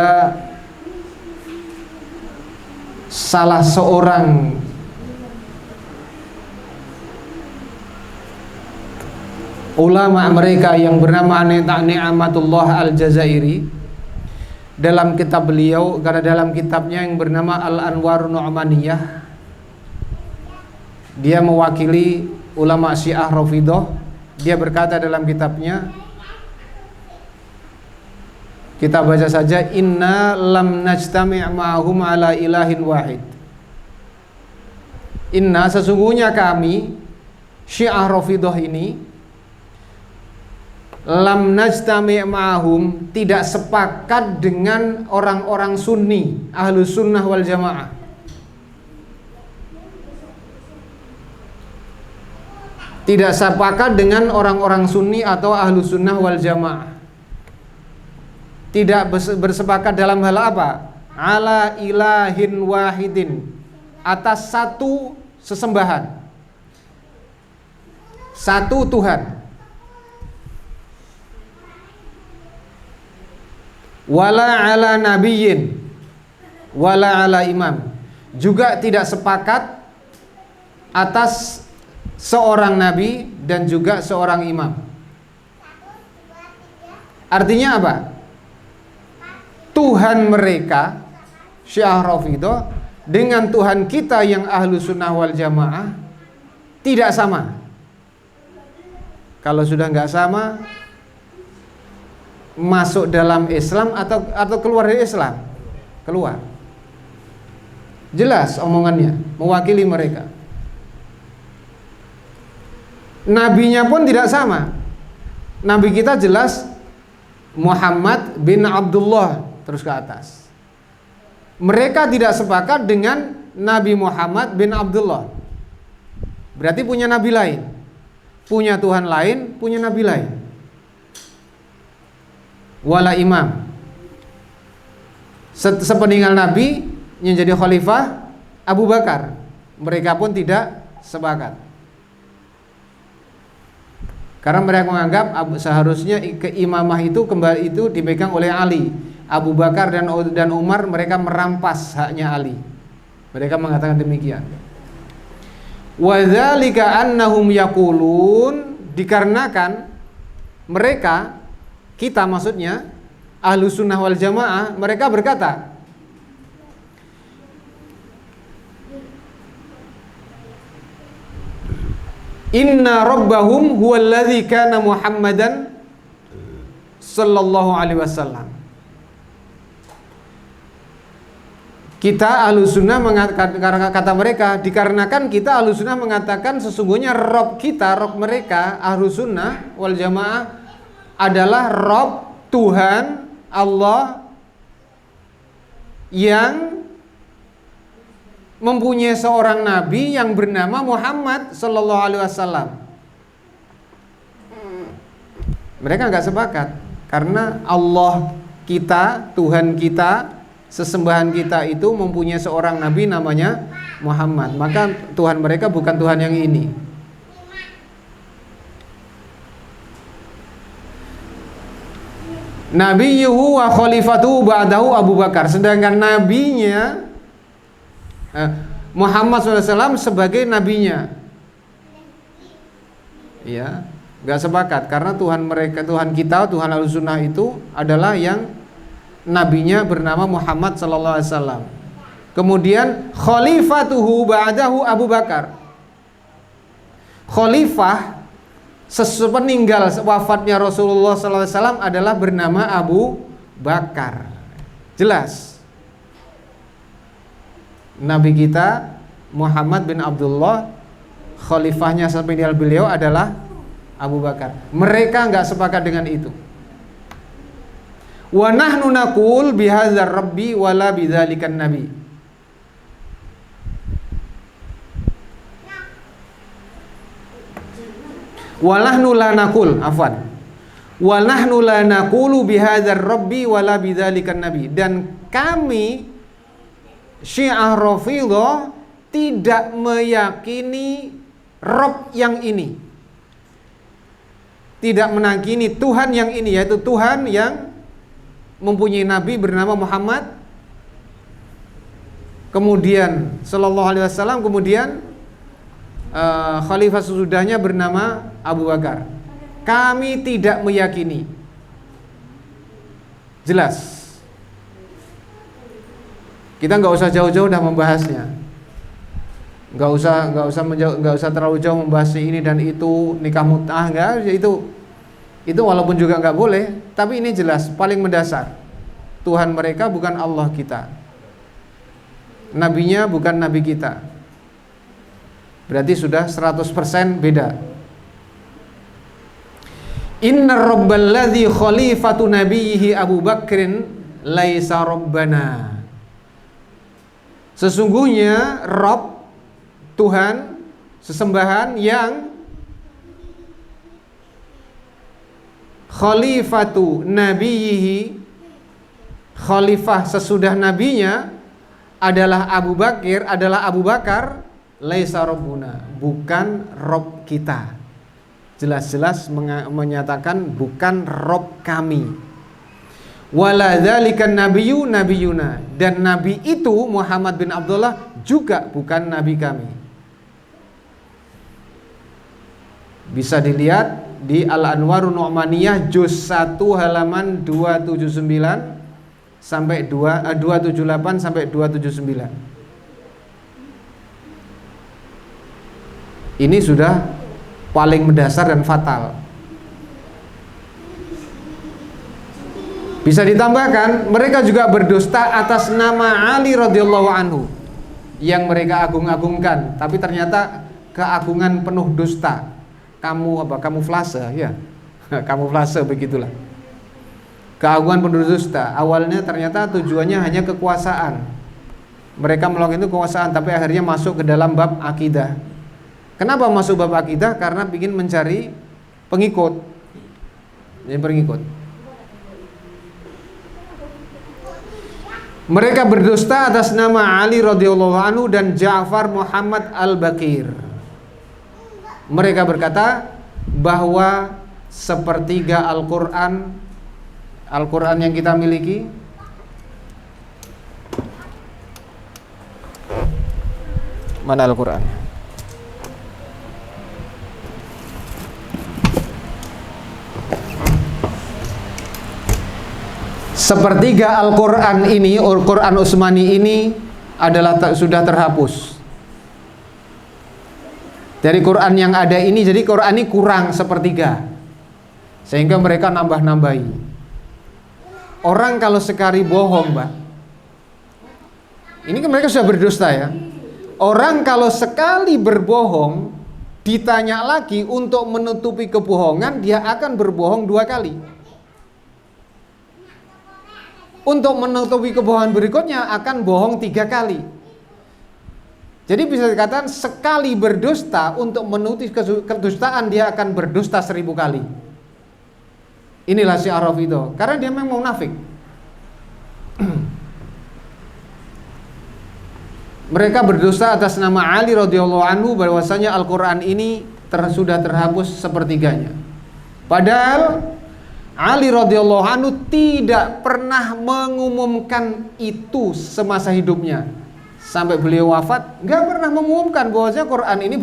salah seorang ulama mereka yang bernama Ni'matullah Al-Jazairi. Dalam kitab beliau, karena dalam kitabnya yang bernama Al-Anwar Nu'maniyah, dia mewakili ulama Syiah Rafidhah. Dia berkata dalam kitabnya, kita baca saja, inna lam najtami' ma'hum ala ilahin wahid. Inna, sesungguhnya kami Syiah Rafidhah ini, lam najtami' ma'hum, tidak sepakat dengan orang-orang Sunni, Ahlus Sunnah wal Jamaah. Tidak sepakat dengan orang-orang Sunni atau Ahlus Sunnah wal Jamaah. Tidak bersepakat dalam hal apa? Ala ilahin wahidin, atas satu sesembahan, satu Tuhan. Wala ala nabiyyin, wala ala imam. Juga tidak sepakat atas seorang nabi dan juga seorang imam. Artinya apa? Tuhan mereka Syiah Rafidhah dengan Tuhan kita yang ahlu sunnah wal jamaah tidak sama. Kalau sudah nggak sama, masuk dalam Islam atau keluar dari Islam? Keluar. Jelas omongannya, mewakili mereka. Nabinya pun tidak sama. Nabi kita jelas Muhammad bin Abdullah, terus ke atas. Mereka tidak sepakat dengan Nabi Muhammad bin Abdullah. Berarti punya nabi lain, punya Tuhan lain, punya nabi lain. Wala imam. Sepeninggal Nabi yang jadi khalifah Abu Bakar, mereka pun tidak sepakat. Karena mereka menganggap seharusnya keimamah itu kembali itu dipegang oleh Ali. Abu Bakar dan Umar mereka merampas haknya Ali. Mereka mengatakan demikian. Wa dzalika annahum yaqulun, dikarenakan mereka, kita maksudnya Ahlus Sunnah wal Jamaah, mereka berkata, inna rabbahum huwallazi kana Muhammadan sallallahu alaihi wasallam. Kita Ahlus Sunnah mengatakan, kata mereka, dikarenakan kita Ahlus Sunnah mengatakan sesungguhnya Rabb kita, Rabb mereka Ahlus Sunnah wal Jamaah adalah Rabb, Tuhan Allah yang mempunyai seorang nabi yang bernama Muhammad sallallahu alaihi wasallam. Mereka nggak sepakat karena Allah kita, Tuhan kita, sesembahan kita itu mempunyai seorang nabi namanya Muhammad. Maka Tuhan mereka bukan Tuhan yang ini. Nabiyuhu wa khalifatuhu ba'dahu Abu Bakar. Sedangkan nabinya Muhammad SAW sebagai nabinya, ya, nggak sepakat karena Tuhan mereka, Tuhan kita, Tuhan Ahlus Sunnah itu adalah yang nabinya bernama Muhammad SAW. Kemudian khalifatuhu ba'dahu Abu Bakar. Khalifah sepeninggal wafatnya Rasulullah SAW adalah bernama Abu Bakar. Jelas. Nabi kita Muhammad bin Abdullah, khalifahnya sepeninggal beliau adalah Abu Bakar. Mereka nggak sepakat dengan itu. Wa nahnu naqul bihadzar rabbi wala bidzalikan nabi. Wa nahnu la naqul, afwan. Wa nahnu la naqulu bihadzar rabbi wala bidzalikan nabi. Dan kami Syiah Rafidhah tidak meyakini Rabb yang ini, tidak menakini Tuhan yang ini, yaitu Tuhan yang mempunyai nabi bernama Muhammad, kemudian sallallahu alaihi wasallam, kemudian khalifah sesudahnya bernama Abu Bakar. Kami tidak meyakini. Jelas. Kita nggak usah jauh-jauh dah membahasnya. Nggak usah terlalu jauh membahas ini dan itu, nikah mut'ah, enggak, itu walaupun juga nggak boleh, tapi ini jelas paling mendasar. Tuhan mereka bukan Allah kita, nabinya bukan nabi kita. Berarti sudah 100% beda. Inna rabballadzi khalifatu nabiyhi Abu Bakrin laisa rabbana. Sesungguhnya Rabb, Tuhan, sesembahan yang khalifatu nabiyhi, khalifah sesudah nabinya adalah Abu Bakar, laisa rabbuna, bukan Rabb kita. Jelas-jelas menyatakan bukan Rabb kami. Wala dzalikan nabiyyu nabiyuna, dan nabi itu Muhammad bin Abdullah juga bukan nabi kami. Bisa dilihat di Al-Anwarun Nu'maniyah juz 1 halaman 279 sampai 278 sampai 279. Ini sudah paling mendasar dan fatal. Bisa ditambahkan, mereka juga berdusta atas nama Ali radhiyallahu anhu yang mereka agung-agungkan, tapi ternyata keagungan penuh dusta. Kamuflase ya. Kamuflase begitulah. Keagungan penuh dusta. Awalnya ternyata tujuannya hanya kekuasaan. Mereka melakukan itu kekuasaan, tapi akhirnya masuk ke dalam bab akidah. Kenapa masuk bab akidah? Karena ingin mencari pengikut. Ini pengikut. Mereka berdusta atas nama Ali radhiyallahu anhu dan Ja'far Muhammad Al-Baqir. Mereka berkata bahwa sepertiga Al-Quran yang kita miliki mana Al-Quran? Sepertiga Al-Quran ini, Al-Quran Utsmani ini adalah sudah terhapus dari Quran yang ada ini. Jadi Quran ini kurang sepertiga, sehingga mereka nambah-nambahi. Orang kalau sekali bohong, Mbak, ini kan mereka sudah berdusta ya. Orang kalau sekali berbohong, ditanya lagi untuk menutupi kebohongan, dia akan berbohong 2 kali. Untuk menutupi kebohongan berikutnya akan bohong 3 kali. Jadi bisa dikatakan sekali berdusta, untuk menutupi kedustaan dia akan berdusta 1000 kali. Inilah Syiah Rafidhah, karena dia memang munafik. Mereka berdusta atas nama Ali radhiyallahu anhu bahwasanya Al-Quran ini sudah terhapus sepertiganya. Padahal Ali radhiyallahu anhu tidak pernah mengumumkan itu semasa hidupnya. Sampai beliau wafat, nggak pernah mengumumkan bahwasanya Quran ini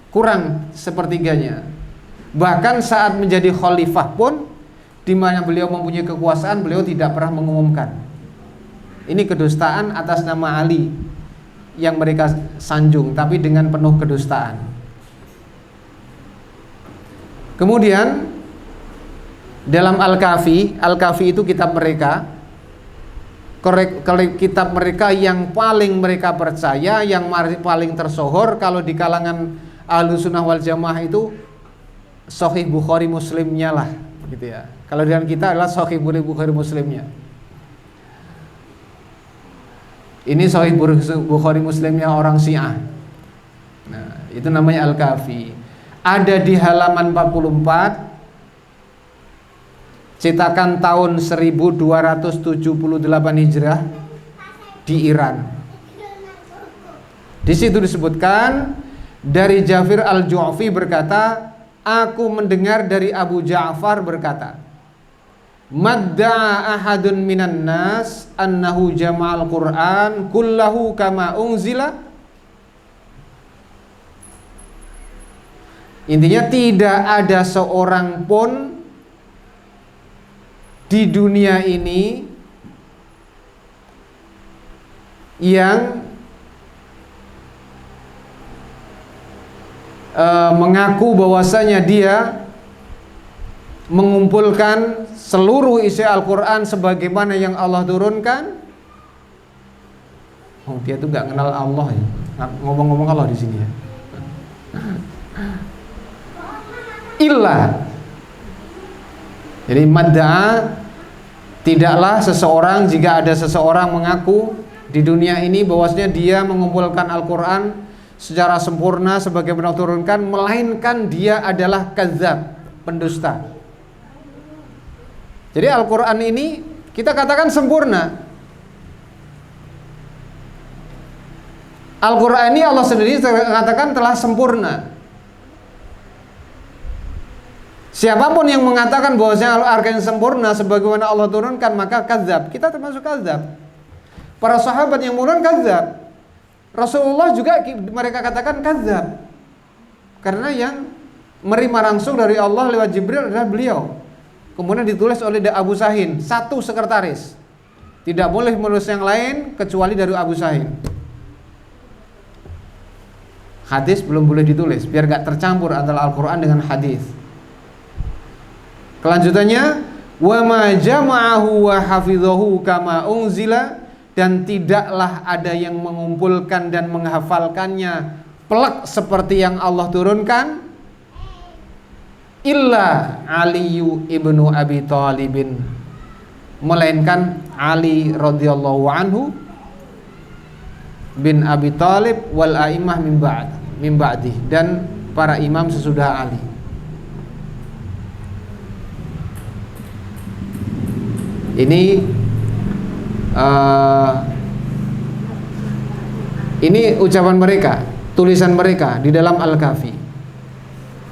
kurang sepertiganya. Bahkan saat menjadi khalifah pun, di mana beliau mempunyai kekuasaan, beliau tidak pernah mengumumkan. Ini kedustaan atas nama Ali yang mereka sanjung, tapi dengan penuh kedustaan. Kemudian dalam Al-Kafi itu kitab mereka, kitab mereka yang paling mereka percaya, yang paling tersohor kalau di kalangan Ahlussunnah wal Jamaah itu Sahih Bukhari Muslimnya lah, gitu ya. Kalau dengan kita adalah Sahih Bukhari Muslimnya. Ini Sahih Bukhari Muslimnya orang Syiah. Nah, itu namanya Al-Kafi. Ada di halaman 44, cetakan tahun 1278 Hijrah di Iran. Di situ disebutkan dari Jafir Al-Ju'fi berkata, aku mendengar dari Abu Ja'far berkata, madda'a ahadun minan nas annahu jama'al Qur'an kullahu kama unzila. Intinya tidak ada seorang pun di dunia ini yang mengaku bahwasanya dia mengumpulkan seluruh isi Al-Quran sebagaimana yang Allah turunkan. Oh, dia tuh nggak kenal Allah ya. Ngomong-ngomong Allah di sini ya. Illa. Jadi madda'a, tidaklah seseorang, jika ada seseorang mengaku di dunia ini bahwasanya dia mengumpulkan Al-Quran secara sempurna sebagaimana turunkan, melainkan dia adalah kadzdzab, pendusta. Jadi Al-Quran ini kita katakan sempurna. Al-Quran ini Allah sendiri mengatakan telah sempurna. Siapapun yang mengatakan bahwasanya Al-Quran sempurna sebagaimana Allah turunkan, maka kadzdzab. Kita termasuk kadzdzab. Para sahabat yang mulia kadzdzab. Rasulullah juga mereka katakan kadzdzab. Karena yang menerima langsung dari Allah lewat Jibril adalah beliau. Kemudian ditulis oleh Abu Sahin, satu sekretaris. Tidak boleh menulis yang lain kecuali dari Abu Sahin. Hadis belum boleh ditulis biar gak tercampur antara Al-Quran dengan hadis. Kelanjutannya, wa ma jama'ahu wa hafidhahu kama unzila, dan tidaklah ada yang mengumpulkan dan menghafalkannya plek seperti yang Allah turunkan illa Aliyu ibnu Abi Thalibin, melainkan Ali radhiyallahu anhu bin Abi Thalib wal a'immah min ba'di, dan para imam sesudah Ali. Ini ucapan mereka, tulisan mereka di dalam Al-Kahfi.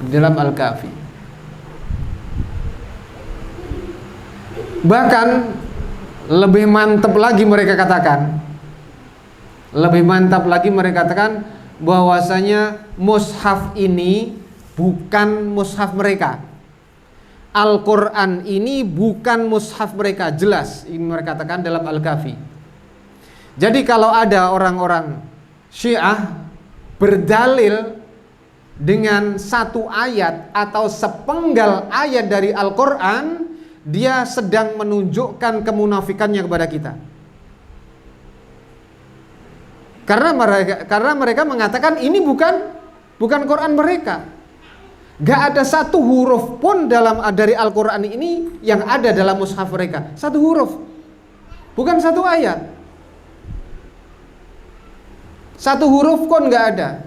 Di dalam Al-Kahfi. Bahkan lebih mantap lagi mereka katakan. Lebih mantap lagi mereka katakan bahwasanya mushaf ini bukan mushaf mereka. Al-Quran ini bukan mushaf mereka, jelas ini mereka katakan dalam Al-Kahfi. Jadi kalau ada orang-orang Syiah berdalil dengan satu ayat atau sepenggal ayat dari Al-Quran, dia sedang menunjukkan kemunafikannya kepada kita. Karena mereka mengatakan ini bukan Quran mereka. Gak ada satu huruf pun dari Al-Quran ini yang ada dalam mushaf mereka. Satu huruf, bukan satu ayat. Satu huruf pun gak ada.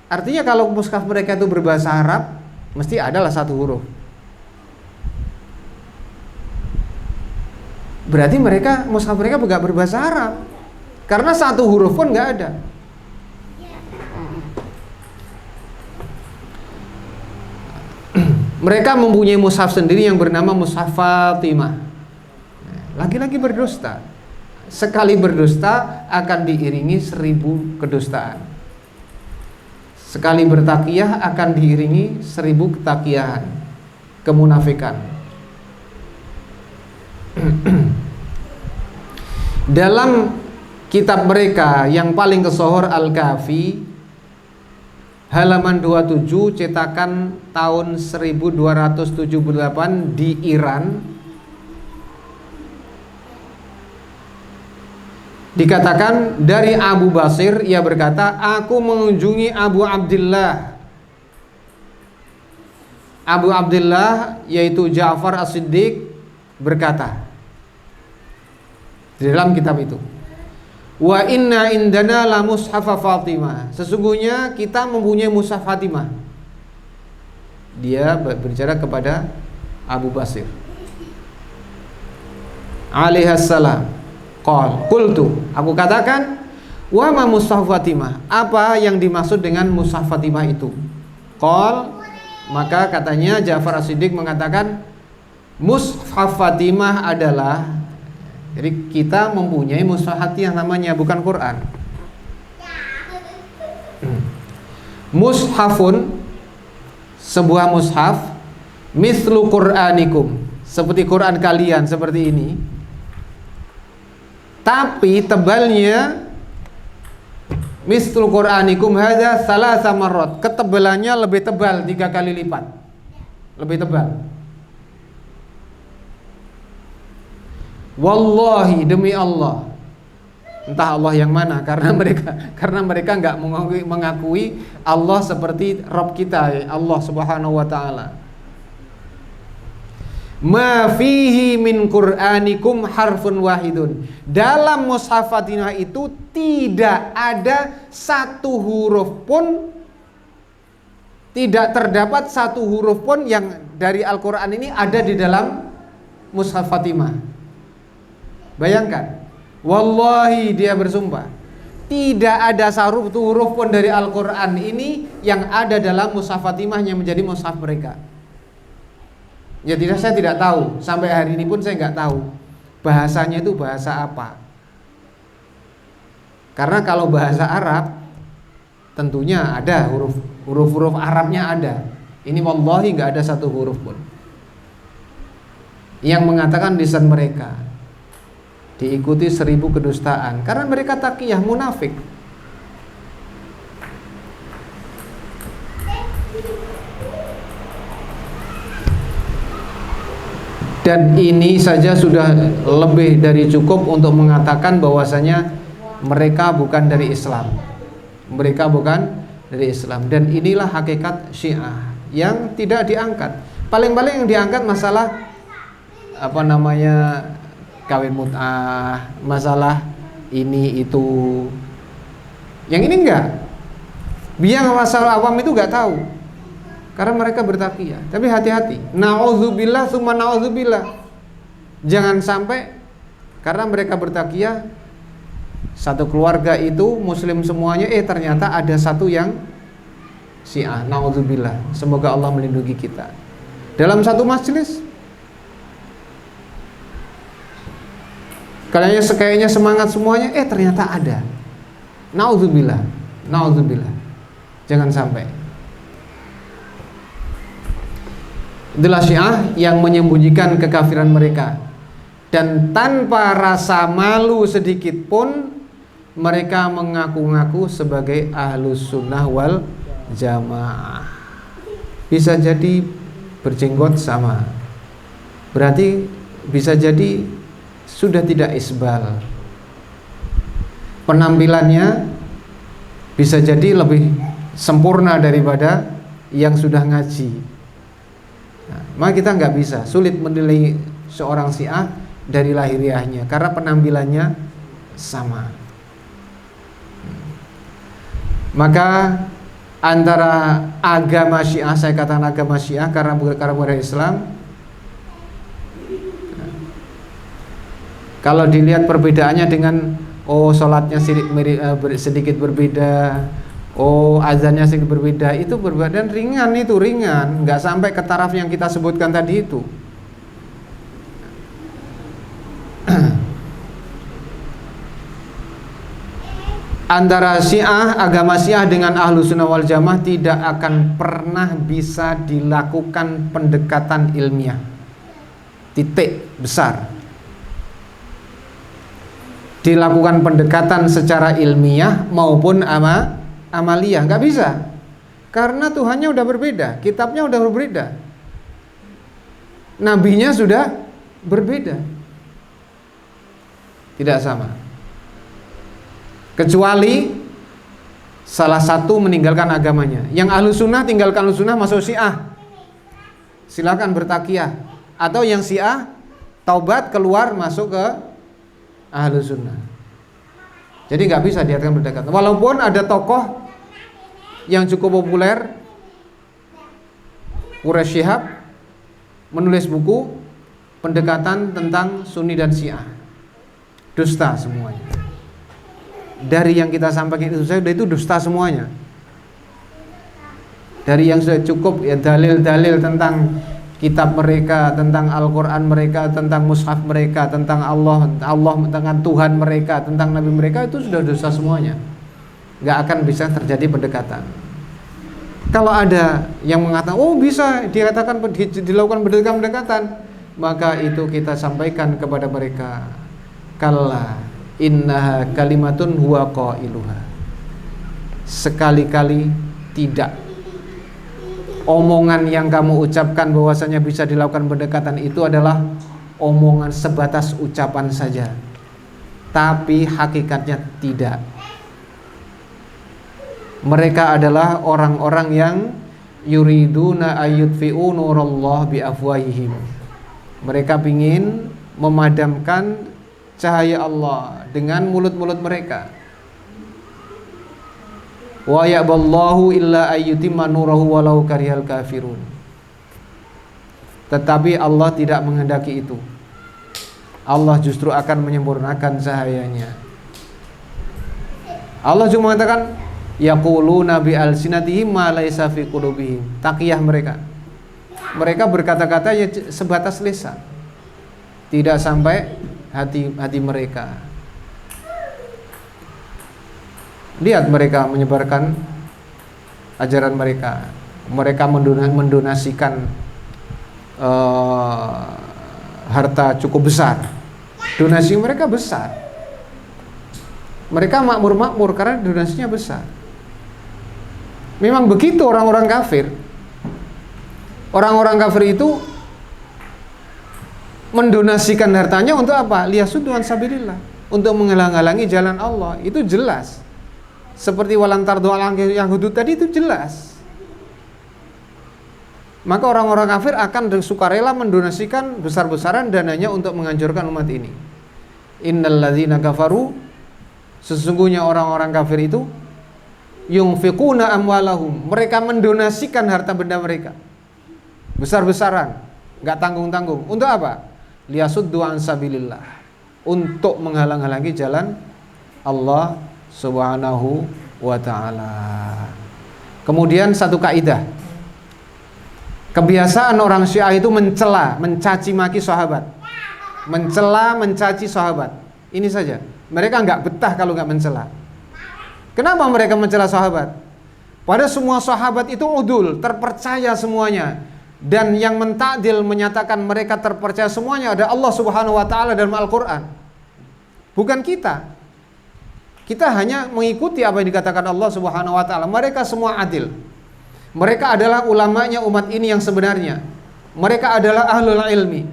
Artinya kalau mushaf mereka itu berbahasa Arab, mesti adalah satu huruf. Berarti mushaf mereka gak berbahasa Arab, karena satu huruf pun gak ada. Mereka mempunyai mushaf sendiri yang bernama Mushaf Fatimah. Lagi-lagi berdusta. Sekali berdusta akan diiringi 1000 kedustaan. Sekali bertakiyah akan diiringi 1000 ketakiyahan, kemunafikan. Dalam kitab mereka yang paling kesohor Al-Kahfi, halaman 27, cetakan tahun 1278 di Iran, dikatakan dari Abu Basir, ia berkata, aku mengunjungi Abu Abdullah. Abu Abdullah yaitu Ja'far As-Siddiq berkata di dalam kitab itu, wa inna indana la mushafa Fatimah, sesungguhnya kita mempunyai mushaf Fatimah. Dia berbicara kepada Abu Basir alaihassalam. Qultu, aku katakan, wa ma mushaf Fatimah, apa yang dimaksud dengan mushaf Fatimah itu? Maka katanya Ja'far As-Siddiq mengatakan, mushaf Fatimah adalah, jadi kita mempunyai mushaf Fatimah namanya, bukan Quran. Mushafun, sebuah mushaf, mislu Qur'anikum, seperti Quran kalian, seperti ini. Tapi tebalnya mislu Qur'anikum hadza salasa marrat, ketebalannya lebih tebal 3 kali lipat. Lebih tebal. Wallahi, demi Allah, entah Allah yang mana, karena mereka enggak mengakui Allah seperti Rabb kita, Allah Subhanahu wa taala. Ma fihi min Qur'anikum harfun wahidun, dalam mushaf Fatimah itu tidak ada satu huruf pun, tidak terdapat satu huruf pun yang dari Al-Quran ini ada di dalam mushaf Fatimah. Bayangkan, wallahi, dia bersumpah, tidak ada satu huruf pun dari Al-Quran ini yang ada dalam mushaf Fatimah yang menjadi mushaf mereka. Ya tidak, saya tidak tahu, sampai hari ini pun saya nggak tahu bahasanya itu bahasa apa. Karena kalau bahasa Arab tentunya ada huruf-huruf Arabnya ada. Ini wallahi nggak ada satu huruf pun yang mengatakan lisan mereka. Diikuti 1000 kedustaan karena mereka taqiyah, munafik. Dan ini saja sudah lebih dari cukup untuk mengatakan bahwasanya mereka bukan dari Islam. Mereka bukan dari Islam. Dan inilah hakikat Syiah yang tidak diangkat. Paling-paling yang diangkat masalah kawin mut'ah, masalah ini itu. Yang ini enggak. Biar masalah awam itu enggak tahu. Karena mereka bertaqiyah. Tapi hati-hati. Na'udzubillah summa na'udzubillah. Jangan sampai karena mereka bertaqiyah, satu keluarga itu muslim semuanya, ternyata ada satu yang Syiah. Na'udzubillah. Semoga Allah melindungi kita. Dalam satu majelis kayaknya semangat semuanya, ternyata ada. Na'udzubillah. Na'udzubillah. Jangan sampai. Itulah Syiah yang menyembunyikan kekafiran mereka. Dan tanpa rasa malu sedikit pun mereka mengaku-ngaku sebagai ahlus sunnah wal jamaah. Bisa jadi berjenggot sama, berarti bisa jadi sudah tidak isbal. Penampilannya bisa jadi lebih sempurna daripada yang sudah ngaji. Maka kita nggak bisa, sulit menilai seorang Syiah dari lahiriahnya karena penampilannya sama. Maka antara agama Syiah, saya katakan agama Syiah karena bukan Islam. Kalau dilihat perbedaannya dengan sholatnya sedikit berbeda, azannya sedikit berbeda, itu perbedaan ringan, nggak sampai ke taraf yang kita sebutkan tadi itu. Antara Syiah, agama Syiah dengan Ahlus Sunnah wal Jamaah tidak akan pernah bisa dilakukan pendekatan ilmiah. Titik besar. Dilakukan pendekatan secara ilmiah maupun amaliyah, nggak bisa. Karena Tuhannya udah berbeda, kitabnya udah berbeda, nabinya sudah berbeda, tidak sama. Kecuali salah satu meninggalkan agamanya. Yang Ahlus Sunnah tinggalkan Ahlus Sunnah masuk Syiah, silakan bertaqiyah. Atau yang Syiah taubat keluar masuk ke Ahlus Sunnah. Jadi nggak bisa diartikan berdekatan. Walaupun ada tokoh yang cukup populer, Quraisy Shihab, menulis buku pendekatan tentang Sunni dan Syiah. Dusta semuanya. Dari yang kita sampaikan itu dusta semuanya. Dari yang sudah cukup ya dalil-dalil tentang kitab mereka, tentang Al-Quran mereka, tentang mushaf mereka, tentang Allah, tentang Tuhan mereka, tentang Nabi mereka, itu sudah dosa semuanya. Gak akan bisa terjadi pendekatan. Kalau ada yang mengatakan, bisa dikatakan dilakukan pendekatan, maka itu kita sampaikan kepada mereka, kalla innaha kalimatun huwa qailuha. Sekali-kali tidak. Omongan yang kamu ucapkan bahwasanya bisa dilakukan pendekatan itu adalah omongan sebatas ucapan saja, tapi hakikatnya tidak. Mereka adalah orang-orang yang yuriduna ayyudfi'u nurallah biafwahihim. Mereka ingin memadamkan cahaya Allah dengan mulut-mulut mereka. Wa ya'ballahu illa ayyutimma nurahu walau karihal kafirun. Tetapi Allah tidak menghendaki itu. Allah justru akan menyempurnakan cahayanya. Allah cuma mengatakan yaquluna bi alsinatihim ma laisa fi qulubihim. Taqiyah mereka. Mereka berkata-kata ya sebatas lisan, tidak sampai hati mereka. Lihat mereka menyebarkan ajaran mereka mereka mendonasikan harta cukup besar. Donasi mereka besar. Mereka makmur karena donasinya besar. Memang begitu orang-orang kafir. Orang-orang kafir itu mendonasikan hartanya untuk apa? Liyasuddu an sabilillah, untuk menghalang-halangi jalan Allah. Itu jelas. Seperti walantar doa yang hudud tadi itu jelas. Maka orang-orang kafir akan sukarela mendonasikan besar-besaran dananya untuk menghancurkan umat ini. Innalladzina kafaru, sesungguhnya orang-orang kafir itu yunfiquna amwalahum, mereka mendonasikan harta benda mereka besar-besaran, enggak tanggung-tanggung. Untuk apa? Liyasuddu an sabilillah, untuk menghalang-halangi jalan Allah Subhanahu wa ta'ala. Kemudian satu kaidah, kebiasaan orang Syiah itu mencela, mencaci maki sahabat, mencela, mencaci sahabat. Ini saja. Mereka enggak betah kalau enggak mencela. Kenapa mereka mencela sahabat? Pada semua sahabat itu udul, terpercaya semuanya. Dan yang mentakdil menyatakan mereka terpercaya semuanya ada Allah Subhanahu wa ta'ala dalam Al-Quran. Bukan kita. Kita hanya mengikuti apa yang dikatakan Allah Subhanahu wa ta'ala. Mereka semua adil. Mereka adalah ulamanya umat ini yang sebenarnya. Mereka adalah ahlul ilmi.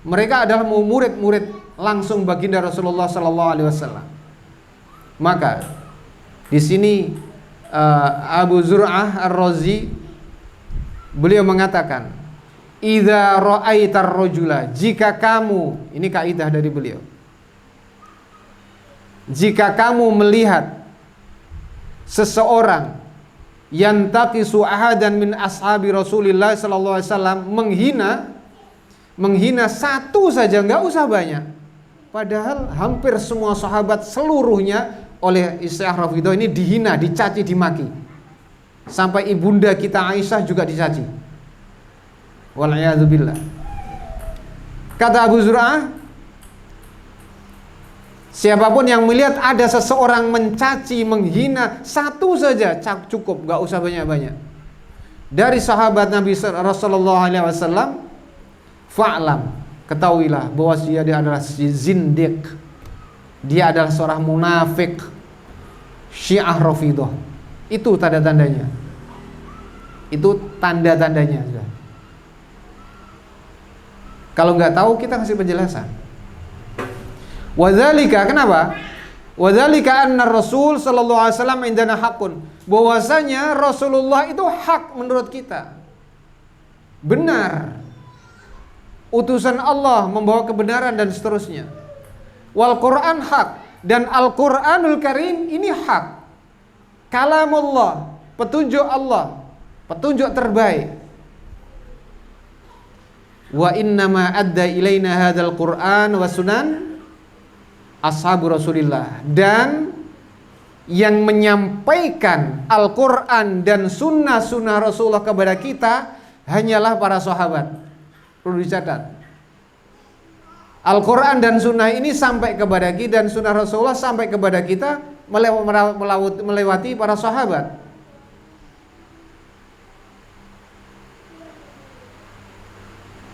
Mereka adalah murid-murid langsung baginda Rasulullah sallallahu alaihi wasallam. Maka di sini Abu Zur'ah Ar-Razi beliau mengatakan, idza ra'aitar rajula, jika kamu, ini kaidah dari beliau, jika kamu melihat seseorang yantaqisu ahadan min ashabi Rasulillah sallallahu alaihi wasallam, menghina satu saja, enggak usah banyak, padahal hampir semua sahabat seluruhnya oleh Syiah Rafidhah ini dihina, dicaci, dimaki. Sampai ibunda kita Aisyah juga dicaci. Wal'iyadzubillah. Kata Abu Zur'ah, siapapun yang melihat ada seseorang mencaci, menghina satu saja cukup, gak usah banyak-banyak, dari sahabat Nabi Rasulullah SAW, fa'lam, ketahuilah bahwa dia adalah zindiq, dia adalah seorang munafik Syiah Rafidhah. Itu tanda-tandanya. Itu tanda-tandanya. Kalau nggak tahu kita kasih penjelasan. Wadzalika, kenapa? Wadzalika anna Rasul sallallahu alaihi wasallam indana haqqun. Bahwasanya Rasulullah itu hak menurut kita. Benar. Utusan Allah membawa kebenaran dan seterusnya. Wal Quran hak, dan Al-Quranul Karim ini hak. Kalamullah, petunjuk Allah, petunjuk terbaik. Wa innama adda ilaina hadzal Qur'an wa sunan ashabu Rasulillah, dan yang menyampaikan Al-Quran dan sunnah-sunnah Rasulullah kepada kita hanyalah para sahabat. Perlu dicatat, Al-Quran dan sunnah ini sampai kepada kita, dan sunnah Rasulullah sampai kepada kita melewati para sahabat.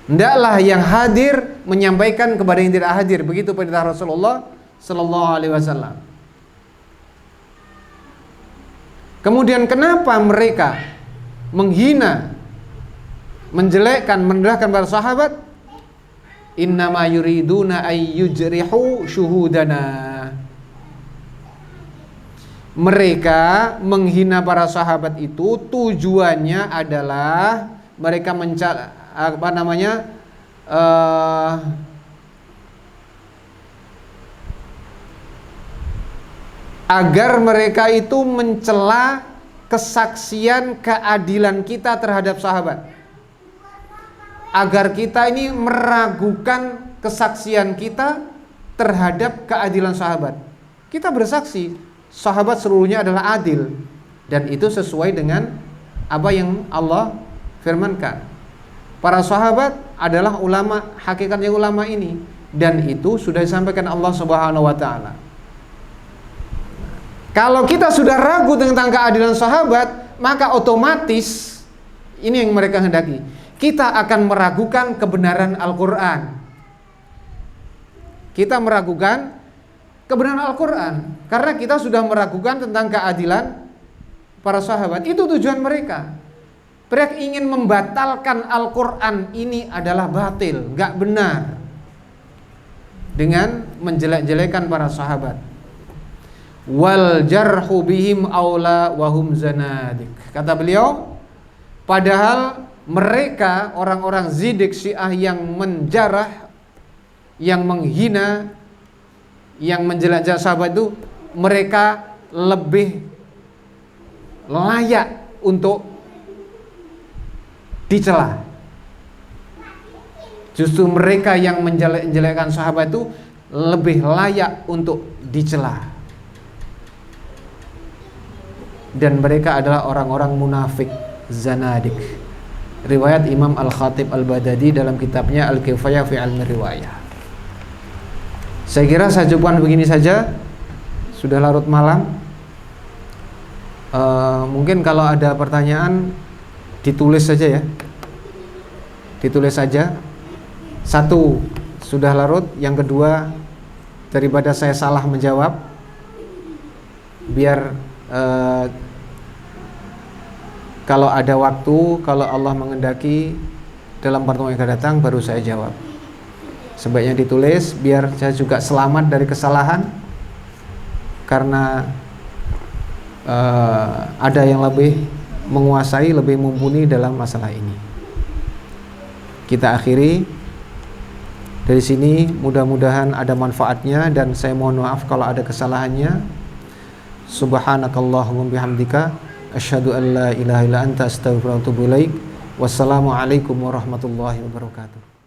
Hendaklah yang hadir menyampaikan kepada yang tidak hadir. Begitu perintah Rasulullah sallallahu alaihi wasallam. Kemudian kenapa mereka menghina, menjelekkan, merendahkan para sahabat? Innama yuriduna ayyujrihu syuhudana. Mereka menghina para sahabat itu tujuannya adalah mereka agar mereka itu mencela kesaksian keadilan kita terhadap sahabat, agar kita ini meragukan kesaksian kita terhadap keadilan sahabat. Kita bersaksi sahabat seluruhnya adalah adil, dan itu sesuai dengan apa yang Allah firmankan. Para sahabat adalah ulama, hakikatnya ulama ini, dan itu sudah disampaikan Allah Subhanahu wa ta'ala. Kalau kita sudah ragu tentang keadilan sahabat, maka otomatis Ini yang mereka hendaki. Kita akan meragukan kebenaran Al-Quran. Kita meragukan kebenaran Al-Quran karena kita sudah meragukan tentang keadilan para sahabat. Itu tujuan mereka. Mereka ingin membatalkan Al-Quran ini adalah batil, gak benar, dengan menjelek-jelekan para sahabat. Wal jarhu bihim aula wahum zanadik. Kata beliau, padahal mereka orang-orang Zindik Syiah yang menjarah, yang menghina, yang menjelajah sahabat itu, mereka lebih layak untuk dicela. Justru mereka yang menjelek-jelekkan sahabat itu lebih layak untuk dicela. Dan mereka adalah orang-orang munafik, zanadik. Riwayat Imam Al-Khatib Al-Baghdadi dalam kitabnya Al-Kifayah fi Ilmi Riwayah. Saya kira saya cukupkan begini saja. Sudah larut malam. Mungkin kalau ada pertanyaan ditulis saja ya. Ditulis saja. Satu, sudah larut. Yang kedua, daripada saya salah menjawab, biar kalau ada waktu, kalau Allah mengendaki dalam pertemuan yang akan datang, baru saya jawab. Sebaiknya ditulis biar saya juga selamat dari kesalahan, karena ada yang lebih menguasai, lebih mumpuni dalam masalah ini. Kita akhiri dari sini, mudah-mudahan ada manfaatnya, dan saya mohon maaf kalau ada kesalahannya. Subhanakallahumma bihamdika asyhadu an la ilaha illa anta astaghfiruka wa atubu ilaik. Wassalamualaikum warahmatullahi wabarakatuh.